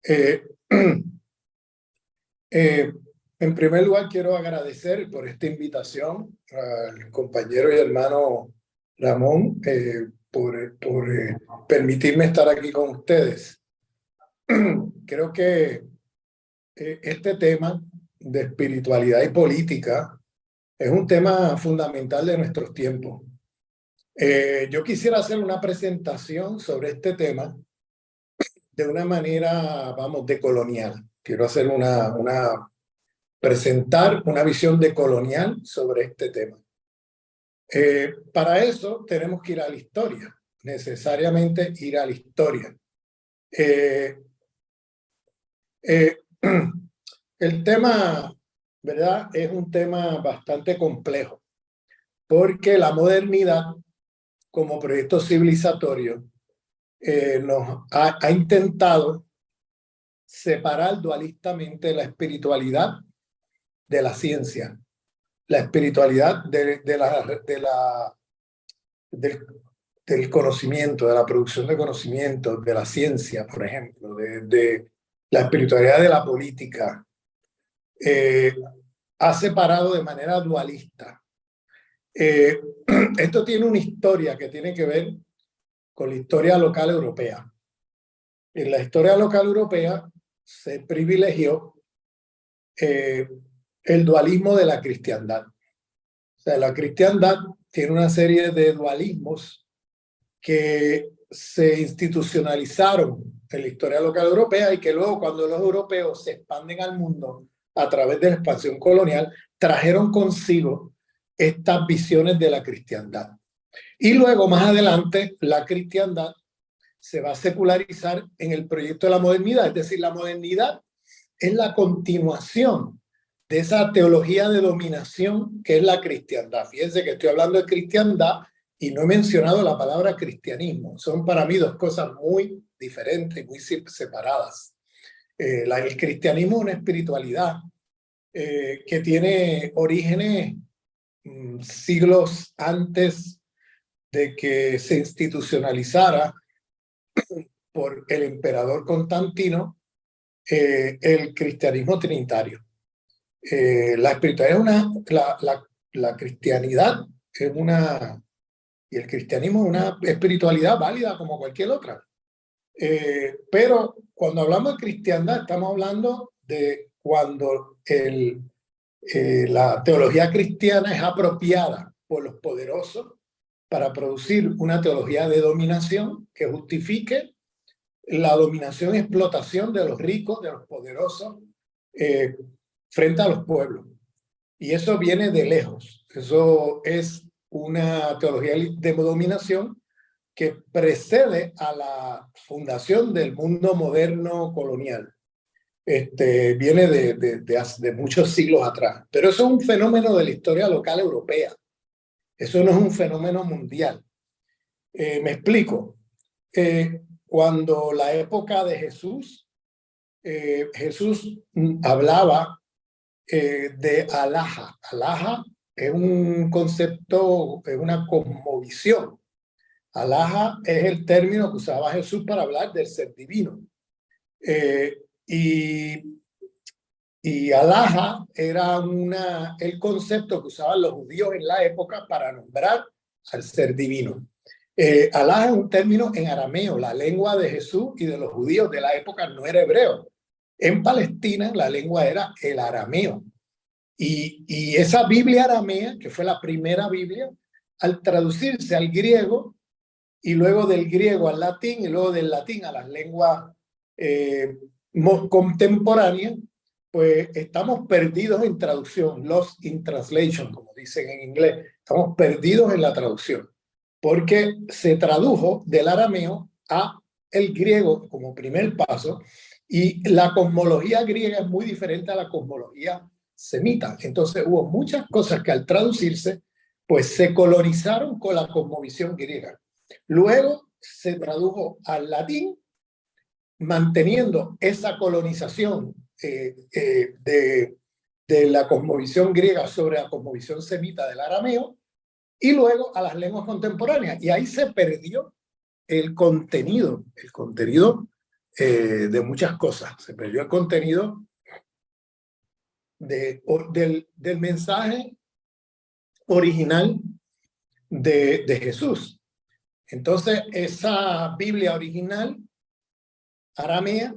Eh, eh, en primer lugar, quiero agradecer por esta invitación al compañero y hermano Ramón por permitirme estar aquí con ustedes. Creo que este tema de espiritualidad y política es un tema fundamental de nuestros tiempos. Yo quisiera hacer una presentación sobre este tema de una manera, vamos, decolonial. Quiero hacer presentar una visión decolonial sobre este tema. Para eso tenemos que ir a la historia, necesariamente ir a la historia. El tema, ¿verdad? Es un tema bastante complejo, porque la modernidad, como proyecto civilizatorio, nos ha intentado separar dualistamente la espiritualidad de la ciencia, la espiritualidad del conocimiento, de la producción de conocimiento, de la ciencia, por ejemplo, de la espiritualidad de la política. Ha separado de manera dualista. Esto tiene una historia que tiene que ver con la historia local europea. En la historia local europea se privilegió el dualismo de la cristiandad. O sea, la cristiandad tiene una serie de dualismos que se institucionalizaron en la historia local europea y que luego, cuando los europeos se expanden al mundo a través de la expansión colonial, trajeron consigo estas visiones de la cristiandad. Y luego, más adelante, la cristiandad se va a secularizar en el proyecto de la modernidad. Es decir, la modernidad es la continuación de esa teología de dominación que es la cristiandad. Fíjense que estoy hablando de cristiandad y no he mencionado la palabra cristianismo. Son para mí dos cosas muy diferentes, muy separadas. El cristianismo es una espiritualidad que tiene orígenes siglos antes de que se institucionalizara por el emperador Constantino el cristianismo trinitario. La espiritualidad es la cristianidad es una, y el cristianismo es una espiritualidad válida como cualquier otra. Pero cuando hablamos de cristiandad, estamos hablando de cuando la teología cristiana es apropiada por los poderosos para producir una teología de dominación que justifique la dominación y explotación de los ricos, de los poderosos, frente a los pueblos. Y eso viene de lejos. Eso es una teología de dominación que precede a la fundación del mundo moderno colonial. Viene de muchos siglos atrás. Pero eso es un fenómeno de la historia local europea. Eso no es un fenómeno mundial. Me explico. Cuando la época de Jesús, Jesús hablaba de alhaja. Alhaja es un concepto, es una cosmovisión. Alhaja es el término que usaba Jesús para hablar del ser divino. Y alhaja era el concepto que usaban los judíos en la época para nombrar al ser divino. Alhaja es un término en arameo. La lengua de Jesús y de los judíos de la época no era hebreo. En Palestina la lengua era el arameo. Y esa Biblia aramea, que fue la primera Biblia, al traducirse al griego, y luego del griego al latín, y luego del latín a las lenguas contemporáneas, pues estamos perdidos en traducción, lost in translation, como dicen en inglés. Estamos perdidos en la traducción, porque se tradujo del arameo a el griego como primer paso, y la cosmología griega es muy diferente a la cosmología semita. Entonces hubo muchas cosas que al traducirse, pues se colonizaron con la cosmovisión griega. Luego se tradujo al latín, manteniendo esa colonización de la cosmovisión griega sobre la cosmovisión semita del arameo, y luego a las lenguas contemporáneas. Y ahí se perdió el contenido de muchas cosas. Se perdió el contenido del mensaje original de Jesús. Entonces, esa Biblia original aramea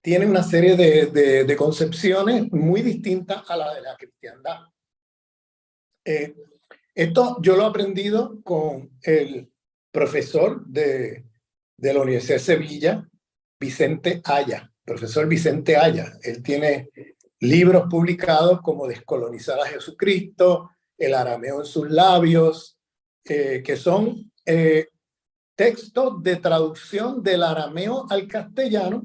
tiene una serie de concepciones muy distintas a la de la cristiandad. Esto yo lo he aprendido con el profesor de la Universidad de Sevilla, Vicente Aya, profesor Vicente Aya. Él tiene libros publicados como Descolonizar a Jesucristo, El arameo en sus labios, que son textos de traducción del arameo al castellano,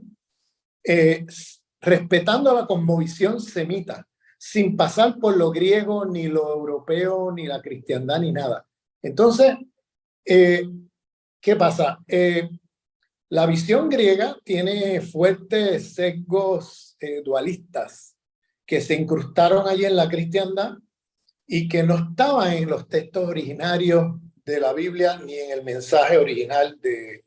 respetando la cosmovisión semita, sin pasar por lo griego, ni lo europeo, ni la cristiandad, ni nada. Entonces, ¿qué pasa? La visión griega tiene fuertes sesgos dualistas que se incrustaron allí en la cristiandad y que no estaban en los textos originarios de la Biblia ni en el mensaje original de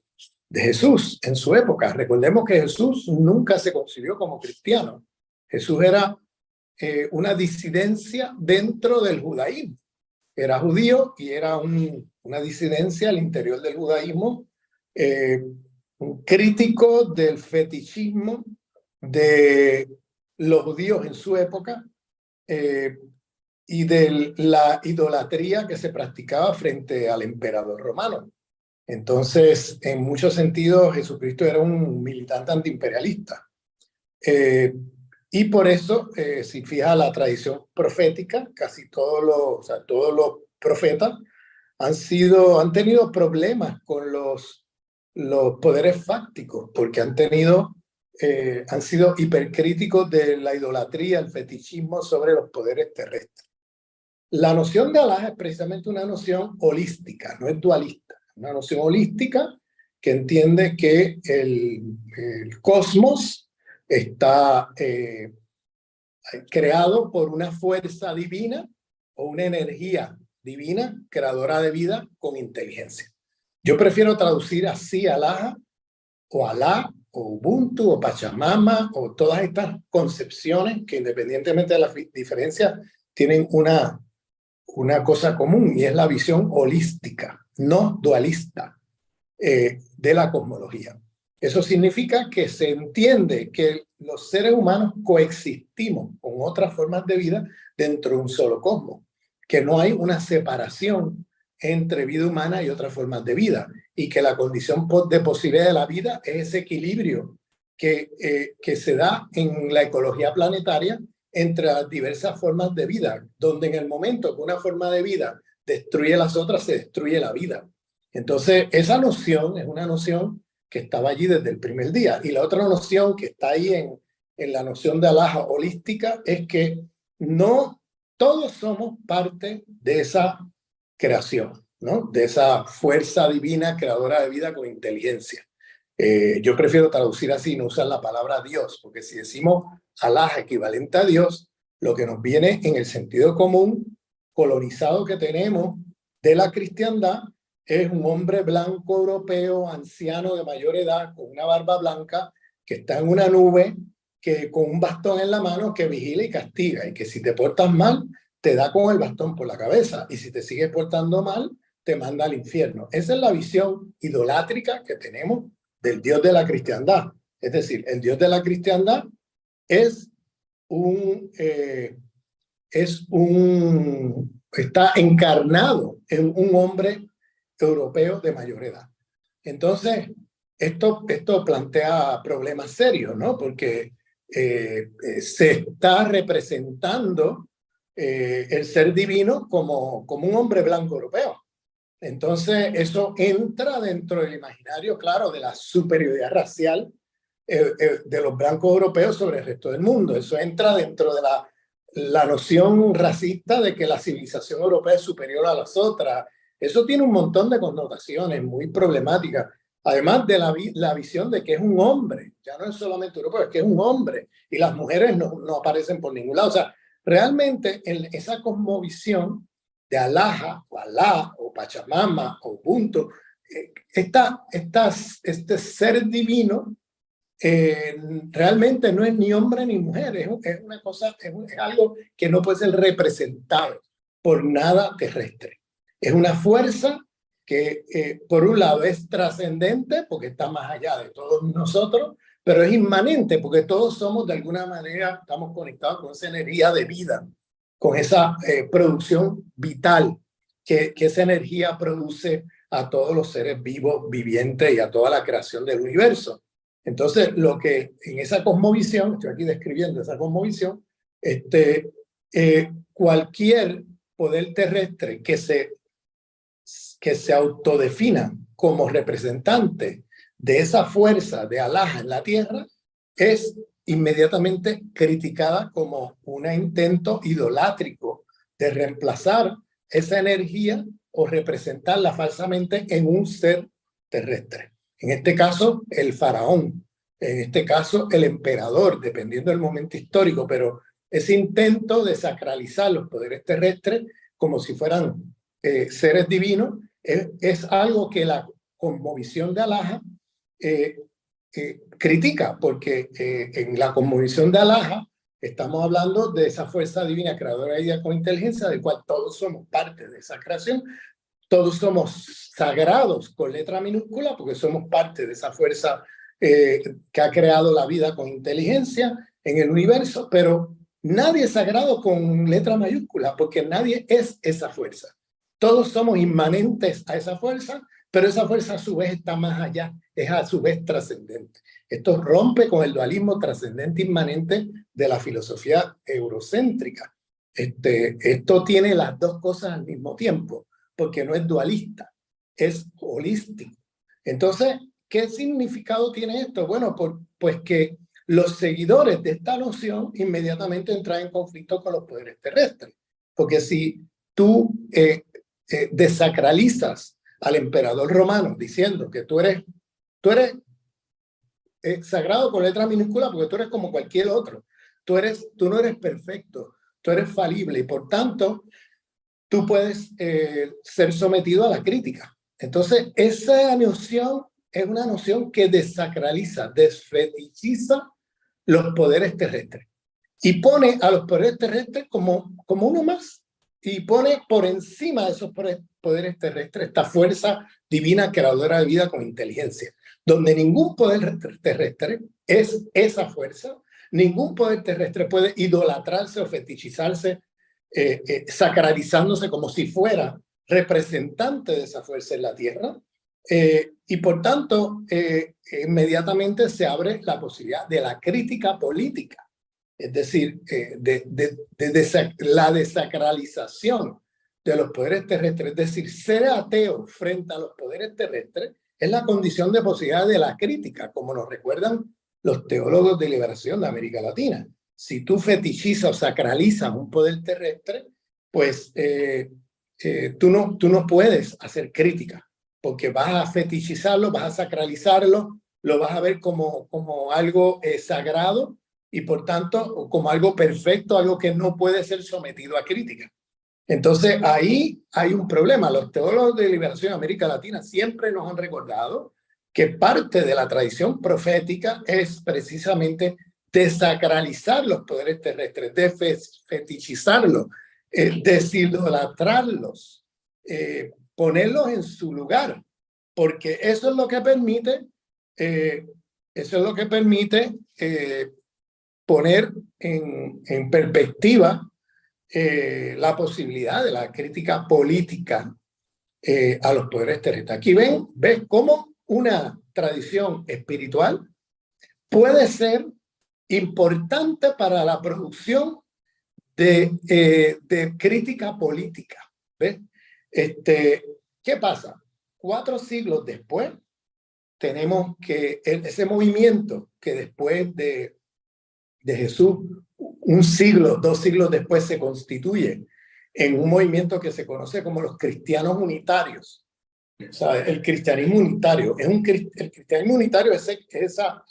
Jesús en su época. Recordemos que Jesús nunca se concibió como cristiano. Jesús era una disidencia dentro del judaísmo. Era judío y era una disidencia al interior del judaísmo, un crítico del fetichismo de los judíos en su época, y de la idolatría que se practicaba frente al emperador romano. Entonces, en muchos sentidos, Jesucristo era un militante antiimperialista. Y por eso, si fija la tradición profética, casi todos los profetas han tenido problemas con los poderes fácticos, porque han sido hipercríticos de la idolatría, el fetichismo sobre los poderes terrestres. La noción de Alá es precisamente una noción holística, no es dualista. Una noción holística que entiende que el cosmos está creado por una fuerza divina o una energía divina creadora de vida con inteligencia. Yo prefiero traducir así Alá o Alá o Ubuntu o Pachamama o todas estas concepciones que, independientemente de las diferencias, tienen una cosa común, y es la visión holística, no dualista, de la cosmología. Eso significa que se entiende que los seres humanos coexistimos con otras formas de vida dentro de un solo cosmos, que no hay una separación entre vida humana y otras formas de vida, y que la condición de posibilidad de la vida es ese equilibrio que se da en la ecología planetaria entre las diversas formas de vida, donde en el momento que una forma de vida destruye las otras, se destruye la vida. Entonces, esa noción es una noción que estaba allí desde el primer día. Y la otra noción que está ahí en la noción de Alá holística es que no todos somos parte de esa creación, ¿no? De esa fuerza divina creadora de vida con inteligencia. Yo prefiero traducir así, no usar la palabra Dios, porque si decimos Alá equivalente a Dios, lo que nos viene en el sentido común colonizado que tenemos de la cristiandad es un hombre blanco europeo, anciano de mayor edad, con una barba blanca, que está en una nube, que con un bastón en la mano, que vigila y castiga, y que si te portas mal, te da con el bastón por la cabeza, y si te sigues portando mal, te manda al infierno. Esa es la visión idolátrica que tenemos del Dios de la cristiandad. Es decir, el Dios de la cristiandad está encarnado en un hombre europeo de mayor edad. Entonces, esto plantea problemas serios, ¿no? Porque se está representando el ser divino como un hombre blanco europeo. Entonces, eso entra dentro del imaginario, claro, de la superioridad racial de los blancos europeos sobre el resto del mundo. Eso entra dentro de la noción racista de que la civilización europea es superior a las otras. Eso tiene un montón de connotaciones muy problemáticas. Además de la visión de que es un hombre, ya no es solamente europeo, es que es un hombre, y las mujeres no aparecen por ningún lado. O sea, realmente en esa cosmovisión de Alá o Pachamama o Ubuntu, este ser divino realmente no es ni hombre ni mujer, es una cosa, es algo que no puede ser representado por nada terrestre. Es una fuerza que por un lado es trascendente porque está más allá de todos nosotros, pero es inmanente porque todos somos de alguna manera, estamos conectados con esa energía de vida, con esa producción vital que esa energía produce a todos los seres vivos, vivientes y a toda la creación del universo. Entonces, lo que en esa cosmovisión, estoy aquí describiendo esa cosmovisión, cualquier poder terrestre que se autodefina como representante de esa fuerza de Allah en la tierra es inmediatamente criticada como un intento idolátrico de reemplazar esa energía o representarla falsamente en un ser terrestre. En este caso, el faraón, en este caso, el emperador, dependiendo del momento histórico, pero ese intento de sacralizar los poderes terrestres como si fueran seres divinos es algo que la cosmovisión de Allah critica, porque en la cosmovisión de Allah estamos hablando de esa fuerza divina creadora de vida con inteligencia, de cual todos somos parte de esa creación, todos somos sagrados con letra minúscula porque somos parte de esa fuerza que ha creado la vida con inteligencia en el universo, pero nadie es sagrado con letra mayúscula porque nadie es esa fuerza. Todos somos inmanentes a esa fuerza, pero esa fuerza a su vez está más allá, es a su vez trascendente. Esto rompe con el dualismo trascendente inmanente de la filosofía eurocéntrica. Esto tiene las dos cosas al mismo tiempo, porque no es dualista, es holístico. Entonces, ¿qué significado tiene esto? Bueno, pues que los seguidores de esta noción inmediatamente entran en conflicto con los poderes terrestres, porque si tú desacralizas al emperador romano diciendo que tú eres sagrado con letra minúscula porque tú eres como cualquier otro, tú no eres perfecto, tú eres falible y por tanto tú puedes ser sometido a la crítica. Entonces, esa noción es una noción que desacraliza, desfetichiza los poderes terrestres y pone a los poderes terrestres como uno más y pone por encima de esos poderes terrestres esta fuerza divina creadora de vida con inteligencia, donde ningún poder terrestre es esa fuerza, ningún poder terrestre puede idolatrarse o fetichizarse sacralizándose como si fuera representante de esa fuerza en la tierra y por tanto inmediatamente se abre la posibilidad de la crítica política, es decir, la desacralización de los poderes terrestres, es decir, ser ateo frente a los poderes terrestres es la condición de posibilidad de la crítica, como nos recuerdan los teólogos de liberación de América Latina. Si tú fetichizas o sacralizas un poder terrestre, pues tú no puedes hacer crítica, porque vas a fetichizarlo, vas a sacralizarlo, lo vas a ver como algo sagrado y por tanto como algo perfecto, algo que no puede ser sometido a crítica. Entonces ahí hay un problema. Los teólogos de liberación de América Latina siempre nos han recordado que parte de la tradición profética es precisamente desacralizar los poderes terrestres, fetichizarlos, desidolatrarlos, ponerlos en su lugar, porque eso es lo que permite, poner en perspectiva la posibilidad de la crítica política a los poderes terrestres. Aquí ves cómo una tradición espiritual puede ser importante para la producción de crítica política. ¿Ves? ¿Qué pasa? 4 siglos después tenemos que ese movimiento que después de Jesús, 1 siglo, 2 siglos después se constituye en un movimiento que se conoce como los cristianos unitarios. O sea, el cristianismo unitario el cristianismo unitario es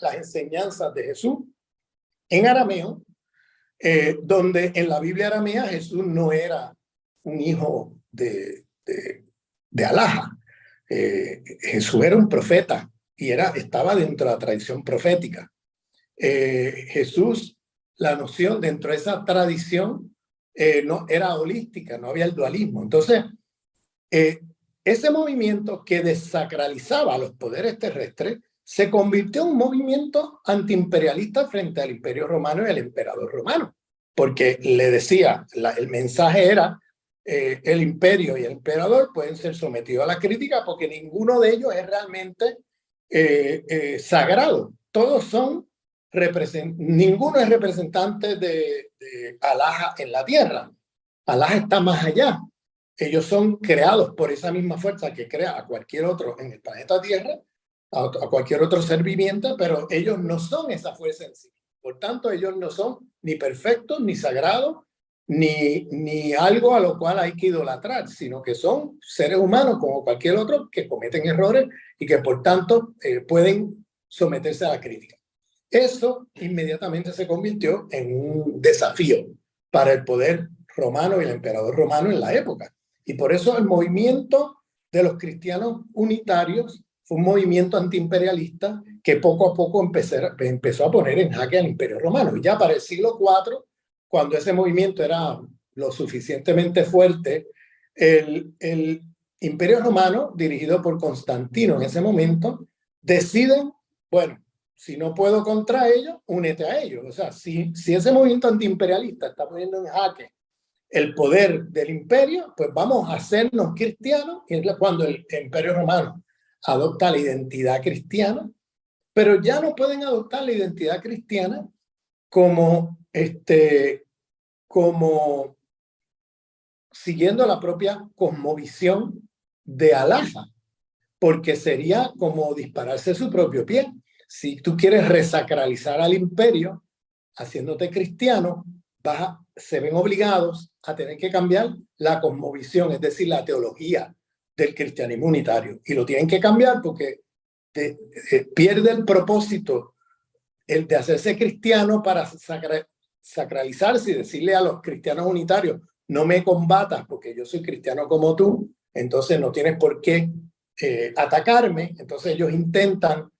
las enseñanzas de Jesús en arameo, donde en la Biblia aramea Jesús no era un hijo de Allah. Jesús era un profeta y estaba dentro de la tradición profética. Jesús, la noción dentro de esa tradición no era holística, no había el dualismo. Entonces, ese movimiento que desacralizaba los poderes terrestres se convirtió en un movimiento antiimperialista frente al Imperio Romano y al emperador romano, porque le decía, el mensaje era, el imperio y el emperador pueden ser sometidos a la crítica porque ninguno de ellos es realmente sagrado. Todos son ninguno es representante de Alá en la tierra. Alá está más allá. Ellos son creados por esa misma fuerza que crea a cualquier otro en el planeta Tierra, a cualquier otro ser viviente, pero ellos no son esa fuerza en sí. Por tanto, ellos no son ni perfectos, ni sagrados, ni algo a lo cual hay que idolatrar, sino que son seres humanos como cualquier otro que cometen errores y que por tanto pueden someterse a la crítica. Eso inmediatamente se convirtió en un desafío para el poder romano y el emperador romano en la época. Y por eso el movimiento de los cristianos unitarios fue un movimiento antiimperialista que poco a poco empezó a poner en jaque al Imperio Romano. Y ya para el siglo IV, cuando ese movimiento era lo suficientemente fuerte, el Imperio Romano, dirigido por Constantino en ese momento, deciden, bueno, si no puedo contra ellos, únete a ellos. O sea, si ese movimiento antiimperialista está poniendo en jaque el poder del imperio, pues vamos a hacernos cristianos. Y es cuando el Imperio Romano adopta la identidad cristiana, pero ya no pueden adoptar la identidad cristiana como siguiendo la propia cosmovisión de Alá, porque sería como dispararse su propio pie. Si tú quieres resacralizar al imperio haciéndote cristiano, se ven obligados a tener que cambiar la cosmovisión, es decir, la teología del cristianismo unitario. Y lo tienen que cambiar porque pierde el propósito el de hacerse cristiano para sacralizarse y decirle a los cristianos unitarios, no me combatas porque yo soy cristiano como tú, entonces no tienes por qué atacarme. Entonces ellos intentan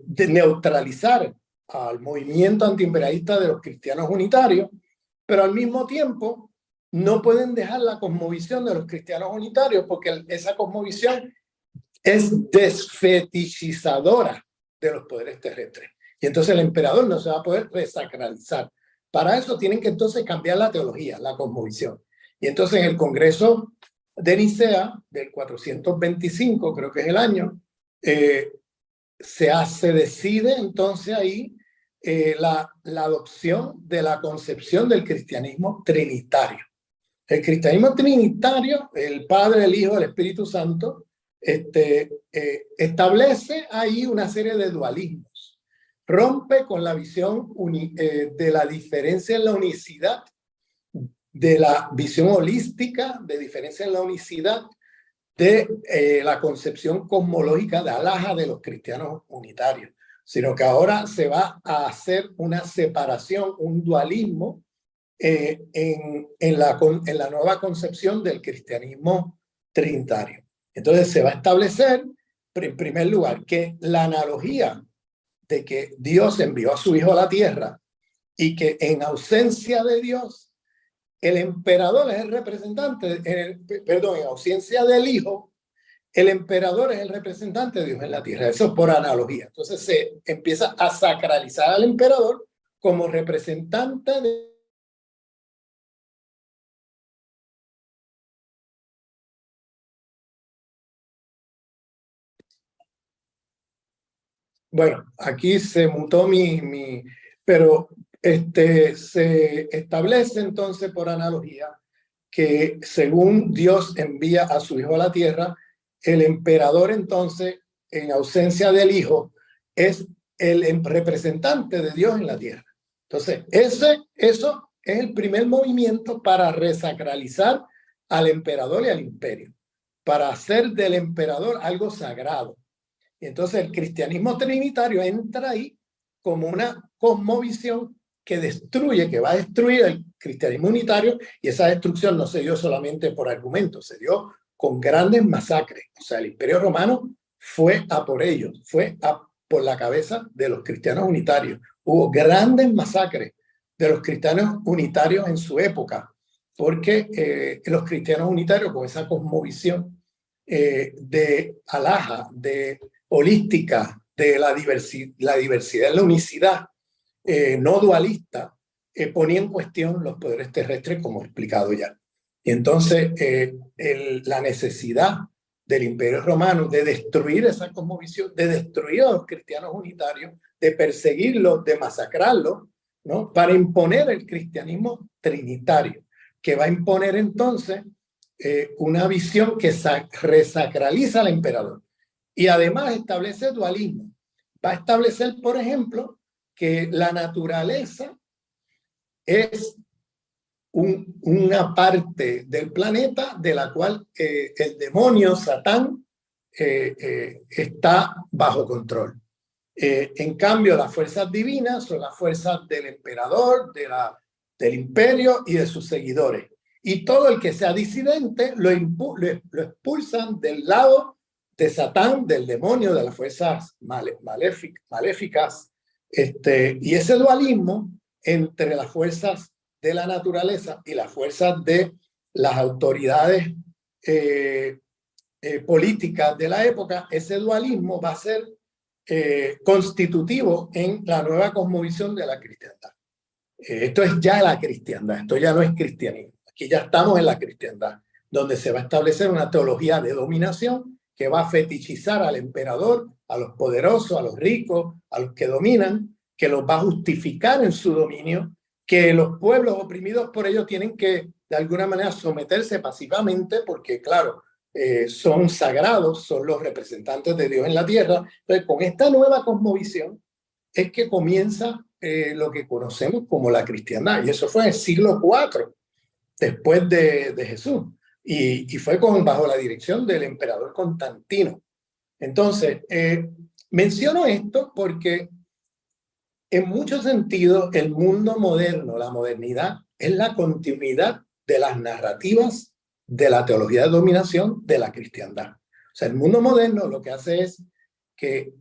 neutralizar al movimiento antiimperialista de los cristianos unitarios, pero al mismo tiempo no pueden dejar la cosmovisión de los cristianos unitarios porque esa cosmovisión es desfetichizadora de los poderes terrestres. Y entonces el emperador no se va a poder resacralizar. Para eso tienen que entonces cambiar la teología, la cosmovisión. Y entonces en el Congreso de Nicea del 425, creo que es el año, se decide entonces ahí la adopción de la concepción del cristianismo trinitario. El cristianismo trinitario, el Padre, el Hijo, el Espíritu Santo, establece ahí una serie de dualismos. Rompe con la visión de la diferencia en la unicidad, de la visión holística, de diferencia en la unicidad, de la concepción cosmológica de Alá de los cristianos unitarios, sino que ahora se va a hacer una separación, un dualismo en la nueva concepción del cristianismo trinitario. Entonces se va a establecer, en primer lugar, que la analogía de que Dios envió a su Hijo a la tierra y que en ausencia de Dios, el emperador es el representante, en ausencia del Hijo, el emperador es el representante de Dios en la tierra. Eso es por analogía. Entonces se empieza a sacralizar al emperador como representante de... Bueno, aquí se mutó pero se establece entonces por analogía que según Dios envía a su Hijo a la tierra, el emperador entonces, en ausencia del Hijo, es el representante de Dios en la tierra. Entonces, eso es el primer movimiento para resacralizar al emperador y al imperio, para hacer del emperador algo sagrado. Y entonces el cristianismo trinitario entra ahí como una cosmovisión que destruye, que va a destruir el cristianismo unitario, y esa destrucción no se dio solamente por argumentos, se dio con grandes masacres. O sea, el Imperio Romano fue a por ellos, fue a por la cabeza de los cristianos unitarios. Hubo grandes masacres de los cristianos unitarios en su época, porque los cristianos unitarios con esa cosmovisión de alhaja, de holística, de la diversidad, la unicidad, no dualista, ponía en cuestión los poderes terrestres, como he explicado ya. Y entonces la necesidad del Imperio Romano de destruir esa cosmovisión, de destruir a los cristianos unitarios, de perseguirlos, de masacrarlos, ¿no? Para imponer el cristianismo trinitario, que va a imponer entonces una visión que resacraliza al emperador y además establece dualismo. Va a establecer, por ejemplo, que la naturaleza es una parte del planeta de la cual el demonio, Satán, está bajo control. En cambio, las fuerzas divinas son las fuerzas del emperador, del imperio y de sus seguidores. Y todo el que sea disidente lo expulsan del lado de Satán, del demonio, de las fuerzas maléficas. Y ese dualismo entre las fuerzas de la naturaleza y las fuerzas de las autoridades políticas de la época, ese dualismo va a ser constitutivo en la nueva cosmovisión de la cristiandad. Esto es ya la cristiandad, esto ya no es cristianismo. Aquí ya estamos en la cristiandad, donde se va a establecer una teología de dominación que va a fetichizar al emperador, a los poderosos, a los ricos, a los que dominan, que los va a justificar en su dominio, que los pueblos oprimidos por ellos tienen que de alguna manera someterse pasivamente porque, claro, son sagrados, son los representantes de Dios en la tierra. Entonces, con esta nueva cosmovisión es que comienza lo que conocemos como la cristiandad, y eso fue en el siglo IV después de Jesús, y fue bajo la dirección del emperador Constantino. Entonces, menciono esto porque en muchos sentidos el mundo moderno, la modernidad, es la continuidad de las narrativas de la teología de dominación de la cristiandad. O sea, el mundo moderno lo que hace es que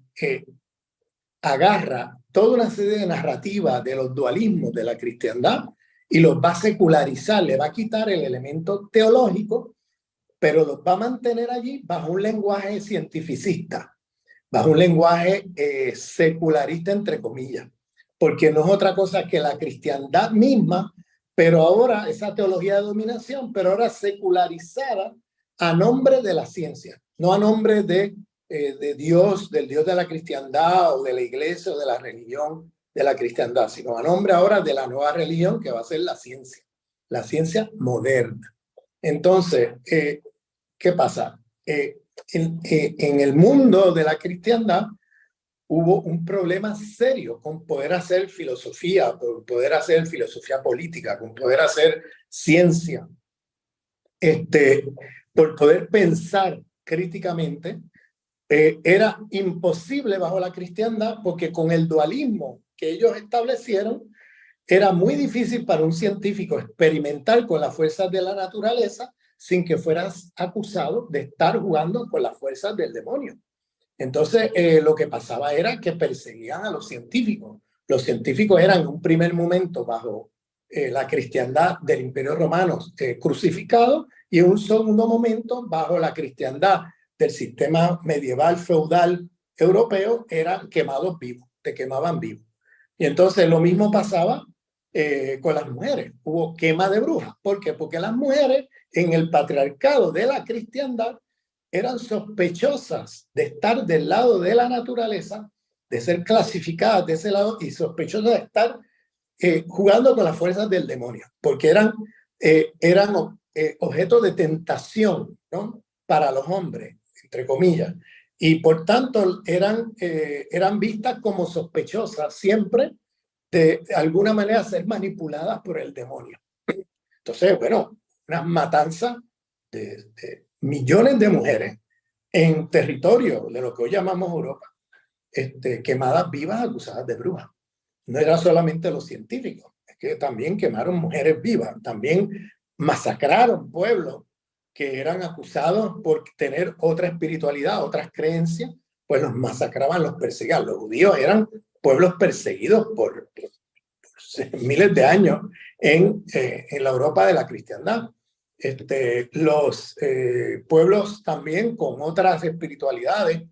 agarra toda una serie de narrativas de los dualismos de la cristiandad y los va a secularizar, le va a quitar el elemento teológico, pero los va a mantener allí bajo un lenguaje cientificista, bajo un lenguaje secularista, entre comillas, porque no es otra cosa que la cristiandad misma, pero ahora esa teología de dominación, pero ahora secularizada a nombre de la ciencia, no a nombre de Dios, del Dios de la cristiandad o de la iglesia o de la religión de la cristiandad, sino a nombre ahora de la nueva religión que va a ser la ciencia moderna. Entonces, ¿qué pasa? En el mundo de la cristiandad hubo un problema serio con poder hacer filosofía, con poder hacer filosofía política, con poder hacer ciencia, por poder pensar críticamente. Era imposible bajo la cristiandad porque con el dualismo que ellos establecieron era muy difícil para un científico experimentar con las fuerzas de la naturaleza sin que fueras acusado de estar jugando con las fuerzas del demonio. Entonces, lo que pasaba era que perseguían a los científicos. Los científicos eran en un primer momento bajo la cristiandad del Imperio Romano crucificados y en un segundo momento bajo la cristiandad del sistema medieval feudal europeo eran quemados vivos, te quemaban vivo. Y entonces lo mismo pasaba con las mujeres. Hubo quema de brujas. ¿Por qué? Porque las mujeres en el patriarcado de la cristiandad eran sospechosas de estar del lado de la naturaleza, de ser clasificadas de ese lado y sospechosas de estar jugando con las fuerzas del demonio, porque eran objeto de tentación, ¿no? Para los hombres, entre comillas, y por tanto eran vistas como sospechosas siempre de alguna manera ser manipuladas por el demonio. Entonces, bueno, unas matanzas de millones de mujeres en territorio de lo que hoy llamamos Europa, quemadas vivas acusadas de brujas. No era solamente los científicos, es que también quemaron mujeres vivas, también masacraron pueblos que eran acusados por tener otra espiritualidad, otras creencias, pues los masacraban, los perseguían. Los judíos eran pueblos perseguidos por miles de años en la Europa de la cristiandad. Los pueblos también con otras espiritualidades,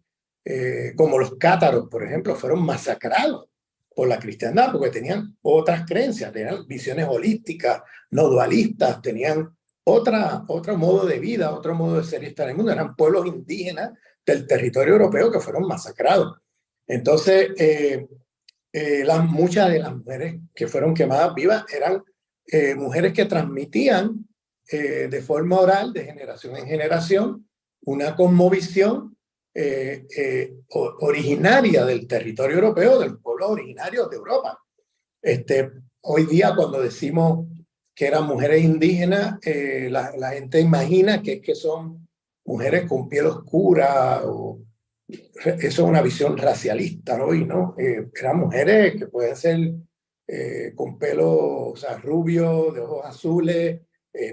como los cátaros, por ejemplo, fueron masacrados por la cristiandad porque tenían otras creencias, tenían visiones holísticas, no dualistas, tenían otro modo de vida, otro modo de ser y estar en el mundo. Eran pueblos indígenas del territorio europeo que fueron masacrados. Entonces, muchas de las mujeres que fueron quemadas vivas eran mujeres que transmitían de forma oral, de generación en generación, una cosmovisión originaria del territorio europeo, de los pueblos originarios de Europa. Hoy día, cuando decimos que eran mujeres indígenas, la gente imagina que son mujeres con piel oscura, o eso es una visión racialista hoy, ¿no? Eran mujeres que pueden ser con pelo, o sea, rubio, de ojos azules,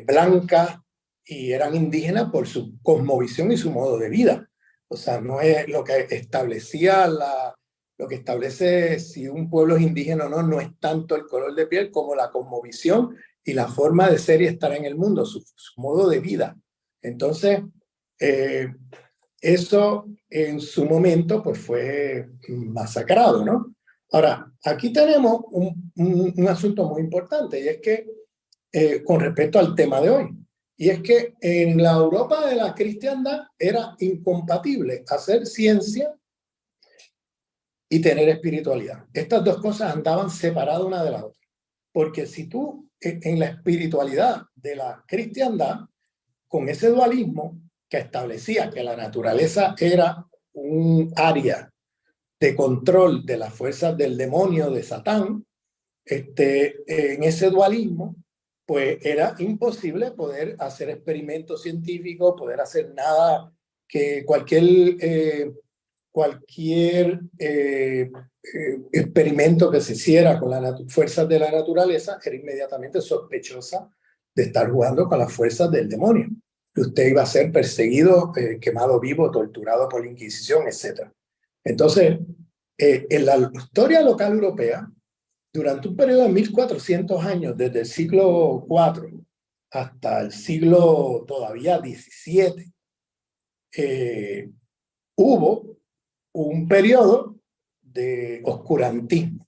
blancas, y eran indígenas por su cosmovisión y su modo de vida. O sea, no es lo que establecía lo que establece si un pueblo es indígena o no, no es tanto el color de piel como la cosmovisión y la forma de ser y estar en el mundo, su modo de vida. Entonces, eso en su momento pues fue masacrado, ¿no? Ahora, aquí tenemos un asunto muy importante, y es que con respecto al tema de hoy, y es que en la Europa de la cristiandad era incompatible hacer ciencia y tener espiritualidad. Estas dos cosas andaban separadas una de la otra, porque si tú en la espiritualidad de la cristiandad, con ese dualismo que establecía que la naturaleza era un área de control de las fuerzas del demonio, de Satán, en ese dualismo, pues era imposible poder hacer experimentos científicos, poder hacer nada que cualquier experimento que se hiciera con las fuerzas de la naturaleza era inmediatamente sospechosa de estar jugando con las fuerzas del demonio. Usted iba a ser perseguido, quemado vivo, torturado por la Inquisición, etc. Entonces, en la historia local europea, durante un periodo de 1400 años, desde el siglo IV hasta el siglo todavía XVII, hubo un periodo de oscurantismo,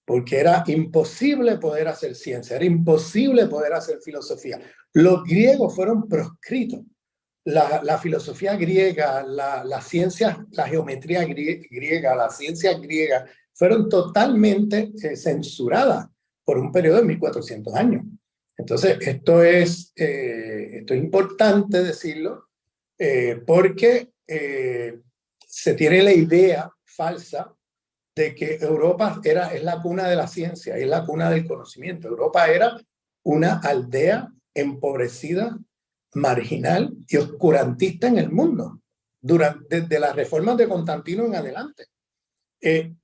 porque era imposible poder hacer ciencia, era imposible poder hacer filosofía. Los griegos fueron proscritos. La filosofía griega, la ciencia, la geometría griega, las ciencias griegas fueron totalmente censuradas por un periodo de 1400 años. Entonces, esto es importante decirlo, porque se tiene la idea falsa de que Europa es la cuna de la ciencia, es la cuna del conocimiento. Europa era una aldea empobrecida, marginal y oscurantista en el mundo, desde las reformas de Constantino en adelante.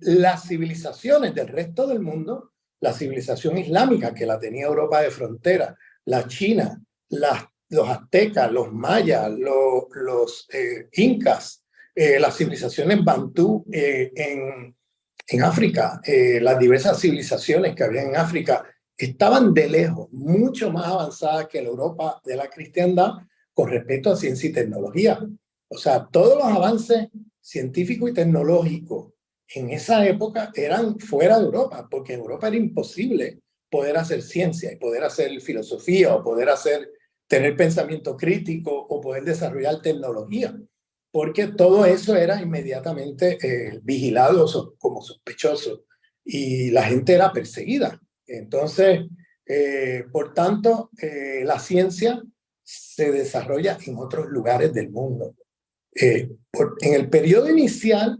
Las civilizaciones del resto del mundo, la civilización islámica que la tenía Europa de frontera, la China, los aztecas, los mayas, los incas, las civilizaciones bantú en África, las diversas civilizaciones que había en África estaban de lejos mucho más avanzadas que la Europa de la cristiandad con respecto a ciencia y tecnología. O sea, todos los avances científicos y tecnológicos en esa época eran fuera de Europa, porque en Europa era imposible poder hacer ciencia y poder hacer filosofía o poder tener pensamiento crítico o poder desarrollar tecnología, porque todo eso era inmediatamente vigilado como sospechoso y la gente era perseguida. Entonces, por tanto, la ciencia se desarrolla en otros lugares del mundo. En el periodo inicial,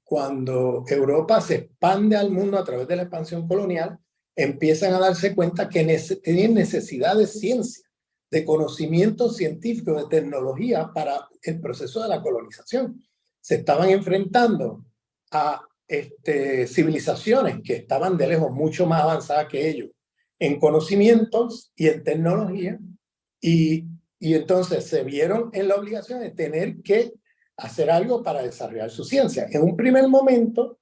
cuando Europa se expande al mundo a través de la expansión colonial, empiezan a darse cuenta que tienen necesidad de ciencia, de conocimiento científico, de tecnología para el proceso de la colonización. Se estaban enfrentando a civilizaciones que estaban de lejos mucho más avanzadas que ellos en conocimientos y en tecnología, y y entonces se vieron en la obligación de tener que hacer algo para desarrollar su ciencia. En un primer momento,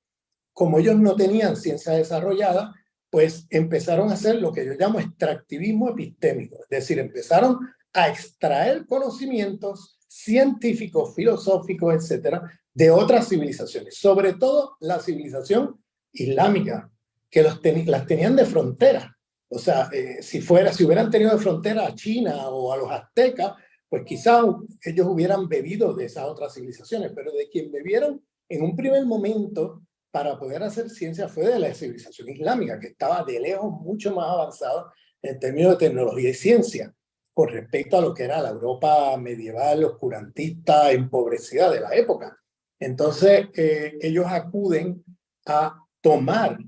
como ellos no tenían ciencia desarrollada, pues empezaron a hacer lo que yo llamo extractivismo epistémico, es decir, empezaron a extraer conocimientos científicos, filosóficos, etcétera, de otras civilizaciones, sobre todo la civilización islámica, que las tenían de frontera. O sea, si hubieran tenido de frontera a China o a los aztecas, pues quizá ellos hubieran bebido de esas otras civilizaciones, pero de quien bebieron en un primer momento para poder hacer ciencia fue de la civilización islámica, que estaba de lejos mucho más avanzada en términos de tecnología y ciencia con respecto a lo que era la Europa medieval, oscurantista, empobrecida de la época. Entonces, ellos acuden a tomar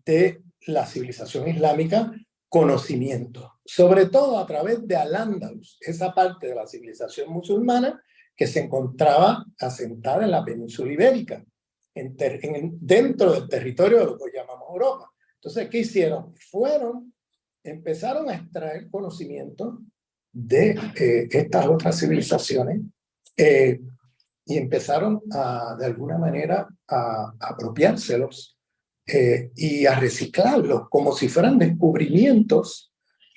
de la civilización islámica conocimiento, sobre todo a través de Al-Ándalus, esa parte de la civilización musulmana que se encontraba asentada en la península ibérica, dentro del territorio de lo que llamamos Europa. Entonces, ¿qué hicieron? Empezaron a extraer conocimiento de estas otras civilizaciones y empezaron de alguna manera a apropiárselos y a reciclarlos como si fueran descubrimientos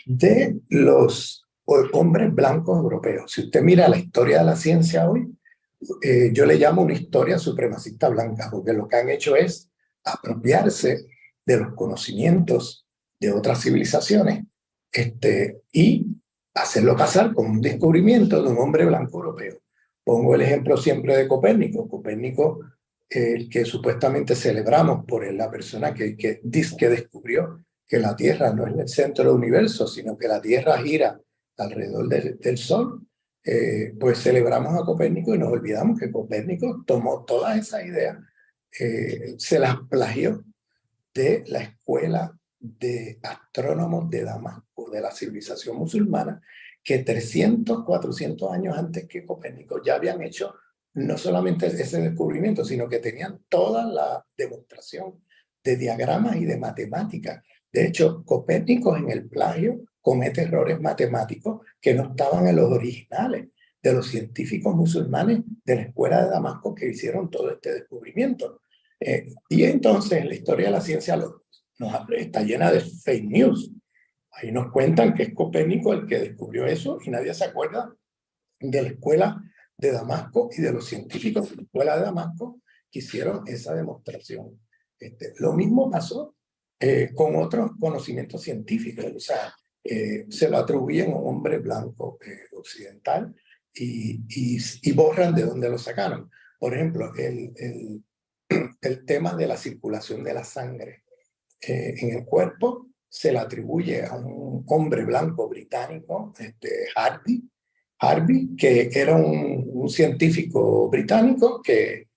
de los hombres blancos europeos. Si usted mira la historia de la ciencia hoy, yo le llamo una historia supremacista blanca, porque lo que han hecho es apropiarse de los conocimientos de otras civilizaciones y hacerlo pasar como un descubrimiento de un hombre blanco europeo. Pongo el ejemplo siempre de Copérnico. Copérnico, el que supuestamente celebramos por la persona que descubrió que la Tierra no es el centro del universo, sino que la Tierra gira alrededor del Sol. Pues celebramos a Copérnico y nos olvidamos que Copérnico tomó todas esas ideas, se las plagió de la escuela de astrónomos de Damasco, de la civilización musulmana, que 300, 400 años antes que Copérnico ya habían hecho no solamente ese descubrimiento, sino que tenían toda la demostración de diagramas y de matemáticas. De hecho, Copérnico en el plagio comete errores matemáticos que no estaban en los originales de los científicos musulmanes de la escuela de Damasco que hicieron todo este descubrimiento. Y entonces la historia de la ciencia está llena de fake news. Ahí nos cuentan que es Copérnico el que descubrió eso y nadie se acuerda de la escuela de Damasco y de los científicos de la escuela de Damasco que hicieron esa demostración. Lo mismo pasó con otros conocimientos científicos. O sea, se lo atribuyen a un hombre blanco occidental y borran de dónde lo sacaron. Por ejemplo, el tema de la circulación de la sangre en el cuerpo se le atribuye a un hombre blanco británico, Harvey, que era un científico británico que